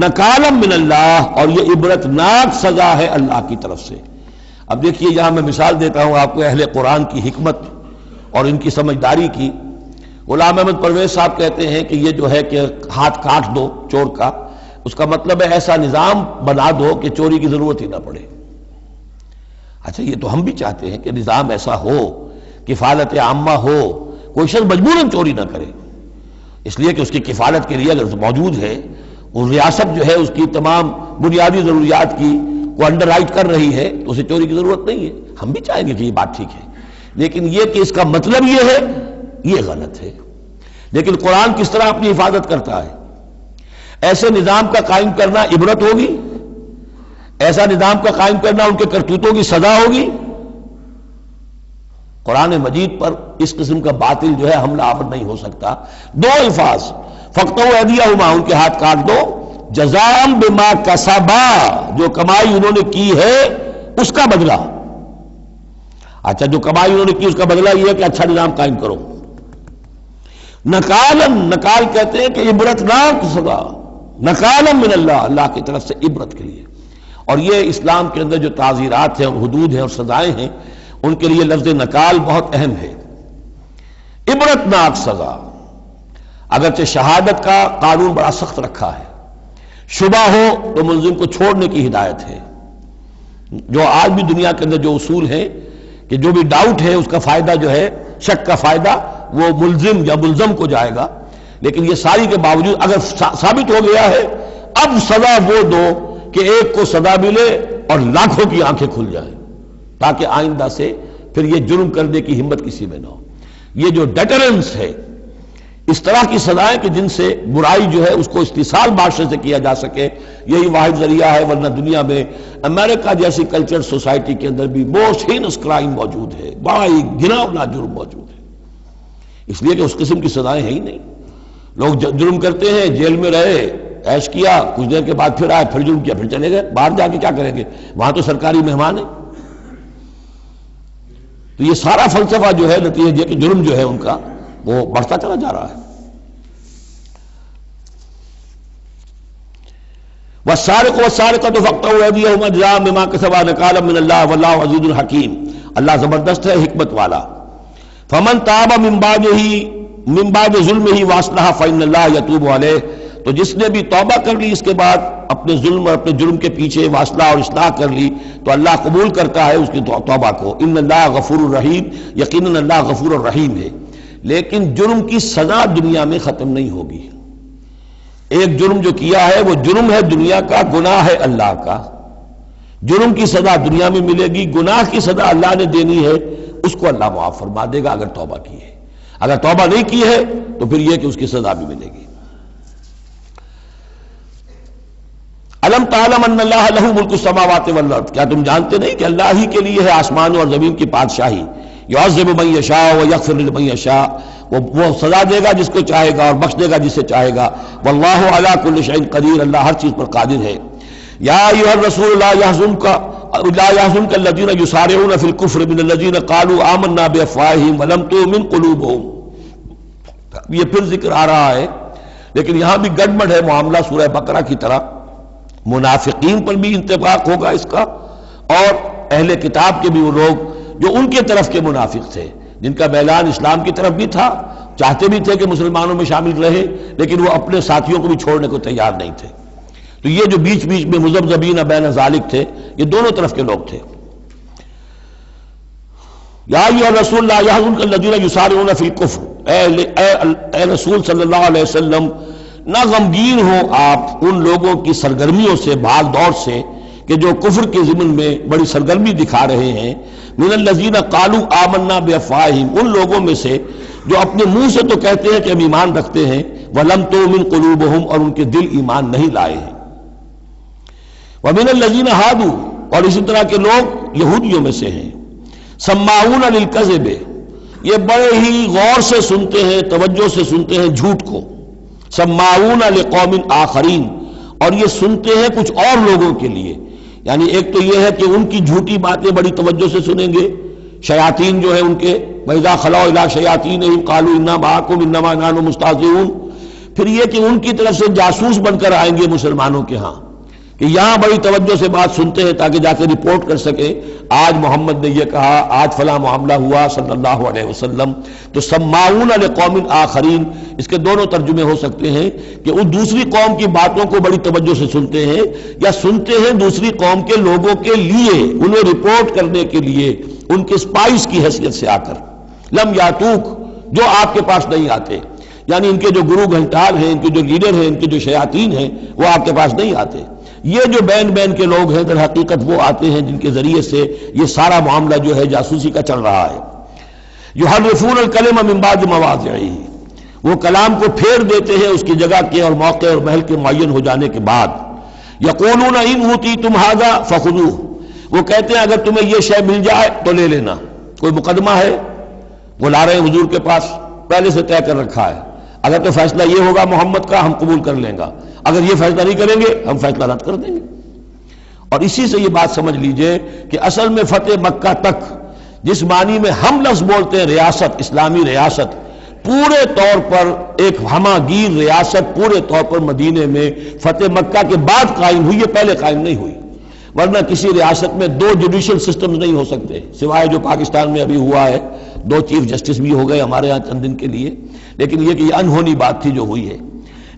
نکالا من اللہ، اور یہ عبرتناک سزا ہے اللہ کی طرف سے۔ اب دیکھیے یہاں میں مثال دیتا ہوں آپ کو اہل قرآن کی حکمت اور ان کی سمجھداری کی۔ غلام احمد پرویز صاحب کہتے ہیں کہ یہ جو ہے کہ ہاتھ کاٹ دو چور کا، اس کا مطلب ہے ایسا نظام بنا دو کہ چوری کی ضرورت ہی نہ پڑے۔ اچھا یہ تو ہم بھی چاہتے ہیں کہ نظام ایسا ہو، کفالت عامہ ہو، کوئی شخص مجبوراً چوری نہ کرے، اس لیے کہ اس کی کفالت کے لیے اگر موجود ہے، وہ ریاست جو ہے اس کی تمام بنیادی ضروریات کی کو انڈر رائٹ کر رہی ہے تو اسے چوری کی ضرورت نہیں ہے۔ ہم بھی چاہیں گے کہ یہ بات ٹھیک ہے، لیکن یہ کہ اس کا مطلب یہ ہے، یہ غلط ہے۔ لیکن قرآن کس طرح اپنی حفاظت کرتا ہے؟ ایسے نظام کا قائم کرنا عبرت ہوگی؟ ایسا نظام کا قائم کرنا ان کے کرتوتوں کی سزا ہوگی؟ قرآن مجید پر اس قسم کا باطل جو ہے حملہ آور نہیں ہو سکتا۔ دو الفاظ، فَاقْطَعُوا أَيْدِيَهُمَا، ان کے ہاتھ کاٹ دو، جزاء بما کسبا، جو کمائی انہوں نے کی ہے اس کا بدلہ۔ اچھا، جو کمائی انہوں نے کی اس کا بدلہ یہ ہے کہ اچھا نظام قائم کرو۔ نکالن، نکال کہتے ہیں کہ عبرتناک سزا، نکالن من اللہ، اللہ کی طرف سے عبرت کے لیے۔ اور یہ اسلام کے اندر جو تعزیرات ہیں اور حدود ہیں اور سزائیں ہیں، ان کے لیے لفظ نکال بہت اہم ہے۔ عبرتناک سزا، اگرچہ شہادت کا قانون بڑا سخت رکھا ہے، شبہ ہو تو ملزم کو چھوڑنے کی ہدایت ہے۔ جو آج بھی دنیا کے اندر جو اصول ہیں کہ جو بھی ڈاؤٹ ہے اس کا فائدہ جو ہے، شک کا فائدہ وہ ملزم یا ملزم کو جائے گا، لیکن یہ ساری کے باوجود اگر ثابت ہو گیا ہے، اب سزا وہ دو کہ ایک کو سزا ملے اور لاکھوں کی آنکھیں کھل جائیں، تاکہ آئندہ سے پھر یہ جرم کرنے کی ہمت کسی میں نہ ہو۔ یہ جو ڈیٹرنس ہے، اس طرح کی سزائیں کہ جن سے برائی جو ہے اس کو استحصال معاشرے سے کیا جا سکے، یہی واحد ذریعہ ہے، ورنہ دنیا میں امریکہ جیسی کلچر سوسائٹی کے اندر بھی موسٹ ہینس کرائم موجود ہے، بڑا ہی گھناؤنا جرم موجود ہے، اس لیے کہ اس قسم کی سزائیں ہیں ہی نہیں۔ لوگ جرم کرتے ہیں، جیل میں رہے، عیش کیا، کچھ دیر کے بعد پھر آئے، پھر جرم کیا، پھر چلے گئے، باہر جا کے کیا کریں گے، وہاں تو سرکاری مہمان ہیں۔ تو یہ سارا فلسفہ جو ہے نتیجہ کہ جرم جو ہے ان کا وہ بڑھتا چلا جا رہا ہے۔ والسارق والسارقۃ فاقطعوا أيديهما جزاء بما كسبا نكالا من الله والله عزيز حكيم، اللہ زبردست ہے، حکمت والا۔ فمن تاب من بعد ظلمه واصلح فإن الله يتوب عليه، تو جس نے بھی توبہ کر لی اس کے بعد اپنے ظلم اور اپنے جرم کے پیچھے واصلہ اور اصلاح کر لی تو اللہ قبول کرتا ہے اس کی توبہ کو۔ ان اللہ غفور الرحیم، یقیناً اللہ غفور الرحیم ہے۔ لیکن جرم کی سزا دنیا میں ختم نہیں ہوگی۔ ایک جرم جو کیا ہے وہ جرم ہے دنیا کا، گناہ ہے اللہ کا۔ جرم کی سزا دنیا میں ملے گی، گناہ کی سزا اللہ نے دینی ہے، اس کو اللہ معاف فرما دے گا اگر توبہ کی ہے۔ اگر توبہ نہیں کی ہے تو پھر یہ کہ اس کی سزا بھی ملے گی۔ الم تعلم ان اللہ لہ ملک السماوات والارض، کیا تم جانتے نہیں کہ اللہ ہی کے لیے ہے آسمانوں اور زمین کی بادشاہی۔ یعذب من یشاء ویغفر لمن یشاء، وہ سزا دے گا جس کو چاہے گا اور بخش دے گا جسے چاہے گا۔ واللہ علی کل شیء قدیر، اللہ ہر چیز پر قادر ہے۔ یا ایھا الرسول لا يحزنک الذین یسارعون فی الکفر من الذین قالوا آمنا بافواہہم ولم تؤمن قلوبہم۔ یہ پھر ذکر آ رہا ہے، لیکن یہاں بھی گڑبڑ ہے معاملہ سورہ بقرہ کی طرح۔ منافقین پر بھی انطباق ہوگا اس کا، اور اہل کتاب کے بھی وہ لوگ جو ان کے طرف کے منافق تھے، جن کا میلان اسلام کی طرف بھی تھا، چاہتے بھی تھے کہ مسلمانوں میں شامل رہے، لیکن وہ اپنے ساتھیوں کو بھی چھوڑنے کو تیار نہیں تھے۔ تو یہ جو بیچ بیچ میں مذبذبین بین ذالک تھے، یہ دونوں طرف کے لوگ تھے۔ یا ایھا الرسول لا يحزنک الذین یسارعون فی الکفر، اے رسول صلی اللہ علیہ وسلم، نہ غمگین ہو آپ ان لوگوں کی سرگرمیوں سے، بھاگ دوڑ سے، کہ جو کفر کے ضمن میں بڑی سرگرمی دکھا رہے ہیں۔ من الذین قالوا آمنا بافواہہم، ان لوگوں میں سے جو اپنے منہ سے تو کہتے ہیں کہ ہم ایمان رکھتے ہیں، ولم تؤمن قلوبہم، اور ان کے دل ایمان نہیں لائے ہیں۔ ومن الذین ہادوا، اور اسی طرح کے لوگ یہودیوں میں سے ہیں۔ سماعون للکذب، یہ بڑے ہی غور سے سنتے ہیں، توجہ سے سنتے ہیں جھوٹ کو۔ سماعون لقوم آخرین، اور یہ سنتے ہیں کچھ اور لوگوں کے لیے، یعنی ایک تو یہ ہے کہ ان کی جھوٹی باتیں بڑی توجہ سے سنیں گے، شیاطین جو ہیں ان کے، وَإِذَا خَلَوْا إِلَىٰ شَيَاطِينِهِمْ قَالُوا إِنَّا مَعَكُمْ إِنَّمَا نَحْنُ مُسْتَهْزِئُونَ۔ پھر یہ کہ ان کی طرف سے جاسوس بن کر آئیں گے مسلمانوں کے ہاں، کہ یہاں بڑی توجہ سے بات سنتے ہیں تاکہ جا کے رپورٹ کر سکیں، آج محمد نے یہ کہا، آج فلاں معاملہ ہوا صلی اللہ علیہ وسلم۔ تو سماعون لقوم آخرین، اس کے دونوں ترجمے ہو سکتے ہیں کہ وہ دوسری قوم کی باتوں کو بڑی توجہ سے سنتے ہیں، یا سنتے ہیں دوسری قوم کے لوگوں کے لیے، انہیں رپورٹ کرنے کے لیے، ان کے اسپائس کی حیثیت سے آ کر۔ لم یاتوک، جو آپ کے پاس نہیں آتے، یعنی ان کے جو گرو گھنٹال ہیں، ان کے جو لیڈر ہیں، ان کے جو شیاطین ہیں، وہ آپ کے پاس نہیں آتے۔ یہ جو بین بین کے لوگ ہیں در حقیقت وہ آتے ہیں جن کے ذریعے سے یہ سارا معاملہ جو ہے جاسوسی کا چل رہا ہے۔ یحرفون الکلم من بعد مواضعہ، وہ کلام کو پھیر دیتے ہیں اس کی جگہ کے اور موقع اور محل کے معین ہو جانے کے بعد. یقولون ان اوتیتم ھذا فخذوہ، وہ کہتے ہیں اگر تمہیں یہ شے مل جائے تو لے لینا. کوئی مقدمہ ہے، وہ لا رہے ہیں حضور کے پاس، پہلے سے طے کر رکھا ہے، اگر تو فیصلہ یہ ہوگا محمد کا ہم قبول کر لیں گا، اگر یہ فیصلہ نہیں کریں گے ہم فیصلہ رد کر دیں گے. اور اسی سے یہ بات سمجھ لیجئے کہ اصل میں فتح مکہ تک جس معنی میں ہم لفظ بولتے ہیں ریاست، اسلامی ریاست، پورے طور پر ایک ہمہ گیر ریاست پورے طور پر مدینے میں فتح مکہ کے بعد قائم ہوئی ہے، پہلے قائم نہیں ہوئی. ورنہ کسی ریاست میں دو جوڈیشل سسٹمز نہیں ہو سکتے، سوائے جو پاکستان میں ابھی ہوا ہے، 2 چیف جسٹس بھی ہو گئے ہمارے ہاں چند دن کے لیے، لیکن یہ کہ یہ انہونی بات تھی جو ہوئی ہے.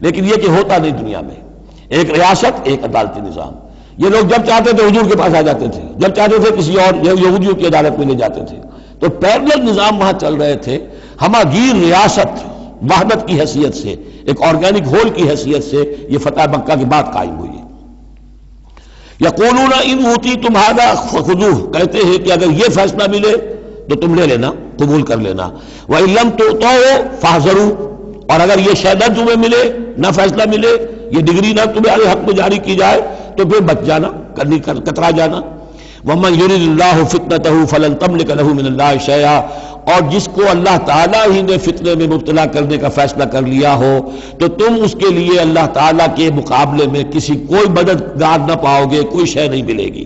لیکن یہ کہ ہوتا نہیں دنیا میں، ایک ریاست ایک عدالتی نظام. یہ لوگ جب چاہتے تھے حضور کے پاس آ جاتے تھے، جب چاہتے تھے کسی اور یہودیوں کی عدالت میں لے جاتے تھے. تو پیرلل نظام وہاں چل رہے تھے. ہمہ گیر ریاست وحدت کی حیثیت سے، ایک آرگینک ہول کی حیثیت سے یہ فتح مکہ کے بعد قائم ہوئی ہے. یقولون ان اوتیتم ھذا فخذوہ، کہتے ہیں کہ اگر یہ فیصلہ ملے تو تم لے لینا، قبول کر لینا. وَإِن لَّمْ تُؤْتَوْا فَاحْذَرُوا، اور اگر یہ شے نہ تمہیں ملے، نہ فیصلہ ملے، یہ ڈگری نہ تمہارے حق میں جاری کی جائے تو پھر بچ جانا، کترا جانا. وَمَن يُرِدِ اللَّهُ فِتْنَتَهُ فَلَن تَمْلِكَ لَهُ مِنَ اللَّهِ شَيْئًا، اور جس کو اللہ تعالیٰ ہی نے فتنے میں مبتلا کرنے کا فیصلہ کر لیا ہو تو تم اس کے لیے اللہ تعالیٰ کے مقابلے میں کوئی مددگار نہ پاؤ گے، کوئی شے نہیں ملے گی.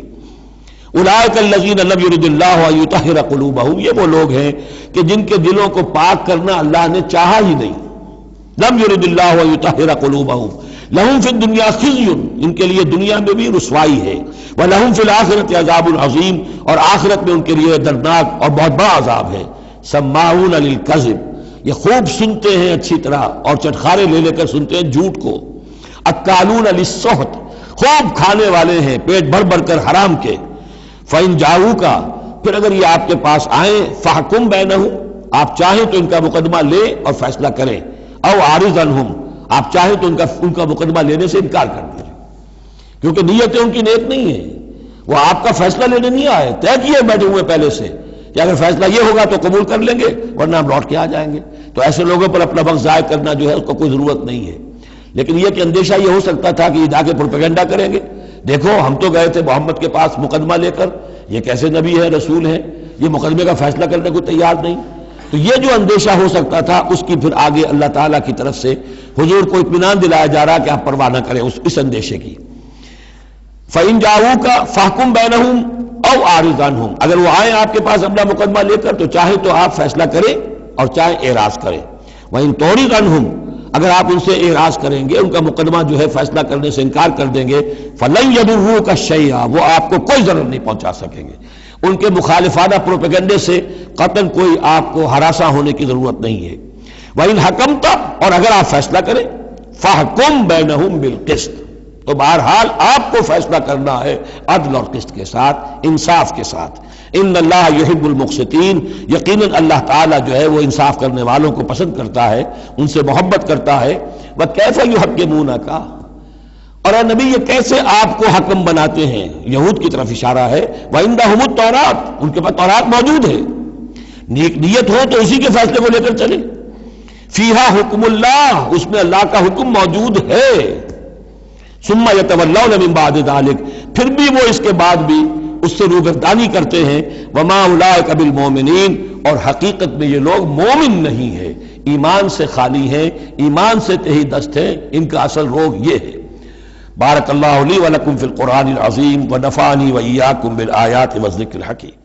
اولئک الذین لم یرد اللہ ان یطہر قلوبہم، یہ وہ لوگ ہیں کہ جن کے دلوں کو پاک کرنا اللہ نے چاہا ہی نہیں. لم یرد اللہ ان یطہر قلوبہم لہم فی الدنیا خزی، ان کے لیے دنیا میں بھی رسوائی ہے. ولہم فی الآخرۃ عذاب عظیم، اور آخرت میں ان کے لیے دردناک اور بہت بڑا عذاب ہے. سماعون للکذب، یہ خوب سنتے ہیں اچھی طرح اور چٹخارے لے لے کر سنتے ہیں جھوٹ کو. اکالون للسحت، خوب کھانے والے ہیں پیٹ بھر بھر کر حرام کے. فإن جاؤوک، پھر اگر یہ آپ کے پاس آئیں، فحکم بینہم، آپ چاہیں تو ان کا مقدمہ لیں اور فیصلہ کریں. او اعرض عنہم، آپ چاہیں تو ان کا مقدمہ لینے سے انکار کر دیجیے، کیونکہ نیتیں ان کی نیک نہیں ہیں. وہ آپ کا فیصلہ لینے نہیں آئے، طے کیے بیٹھے ہوئے پہلے سے کہ اگر فیصلہ یہ ہوگا تو قبول کر لیں گے ورنہ ہم لوٹ کے آ جائیں گے. تو ایسے لوگوں پر اپنا وقت ضائع کرنا جو ہے اس کو کوئی ضرورت نہیں ہے. لیکن یہ کہ اندیشہ یہ ہو سکتا تھا کہ یہ جا کے پروپیگنڈا کریں گے، دیکھو ہم تو گئے تھے محمد کے پاس مقدمہ لے کر، یہ کیسے نبی ہے رسول ہے، یہ مقدمے کا فیصلہ کرنے کو تیار نہیں. تو یہ جو اندیشہ ہو سکتا تھا اس کی پھر آگے اللہ تعالیٰ کی طرف سے حضور کو اطمینان دلایا جا رہا کہ آپ پرواہ نہ کریں اس اندیشے کی. فَإِن جَاءُوكَ فَاحْكُم بَيْنَهُمْ أَوْ أَعْرِضْ عَنْهُمْ، اگر وہ آئیں آپ کے پاس اپنا مقدمہ لے کر تو چاہے تو آپ فیصلہ کریں اور چاہے اعراض کریں. وَإِن تُعْرِضْ عَنْهُمْ، اگر آپ ان سے اعراض کریں گے، ان کا مقدمہ جو ہے فیصلہ کرنے سے انکار کر دیں گے، فَلَن يَضُرُّوكَ شَيْئًا، وہ آپ کو کوئی ضرر نہیں پہنچا سکیں گے. ان کے مخالفانہ پروپیگنڈے سے قطعاً کوئی آپ کو ہراساں ہونے کی ضرورت نہیں ہے. وَإِنْ حَكَمْتَ، اور اگر آپ فیصلہ کریں، فَحْكُم بَيْنَهُمْ بِالْقِسْطِ، تو بہرحال آپ کو فیصلہ کرنا ہے عدل اور قسط کے ساتھ، انصاف کے ساتھ. ان اللہ یحب المقسطین، یقیناً اللہ تعالیٰ جو ہے وہ انصاف کرنے والوں کو پسند کرتا ہے، ان سے محبت کرتا ہے. وَكَيْفَ يُحَكِّمُونَكَ، اور اے نبی یہ کیسے آپ کو حکم بناتے ہیں، یہود کی طرف اشارہ ہے. وَعِندَهُمُ التَّوْرَاۃ، ان کے پاس تورات موجود ہے، نیت ہو تو اسی کے فیصلے کو لے کر چلیں. فِيهَا حُكْمُ اللَّهِ، اس میں اللہ کا حکم موجود ہے. ثُمَّ يَتَوَلَّوْنَ مِن بَعْدِ ذَلِكَ، پھر بھی وہ اس کے بعد بھی اس سے روگردانی کرتے ہیں. وَمَا أُولَٰئِكَ بِالْمُؤْمِنِينَ، اور حقیقت میں یہ لوگ مومن نہیں ہیں، ایمان سے خالی ہیں، ایمان سے تہی دست ہیں، ان کا اصل روگ یہ ہے. بارک اللہ لی ولکم فی القرآن العظیم ونفعنی وإیاکم بالآیات والذکر الحکیم.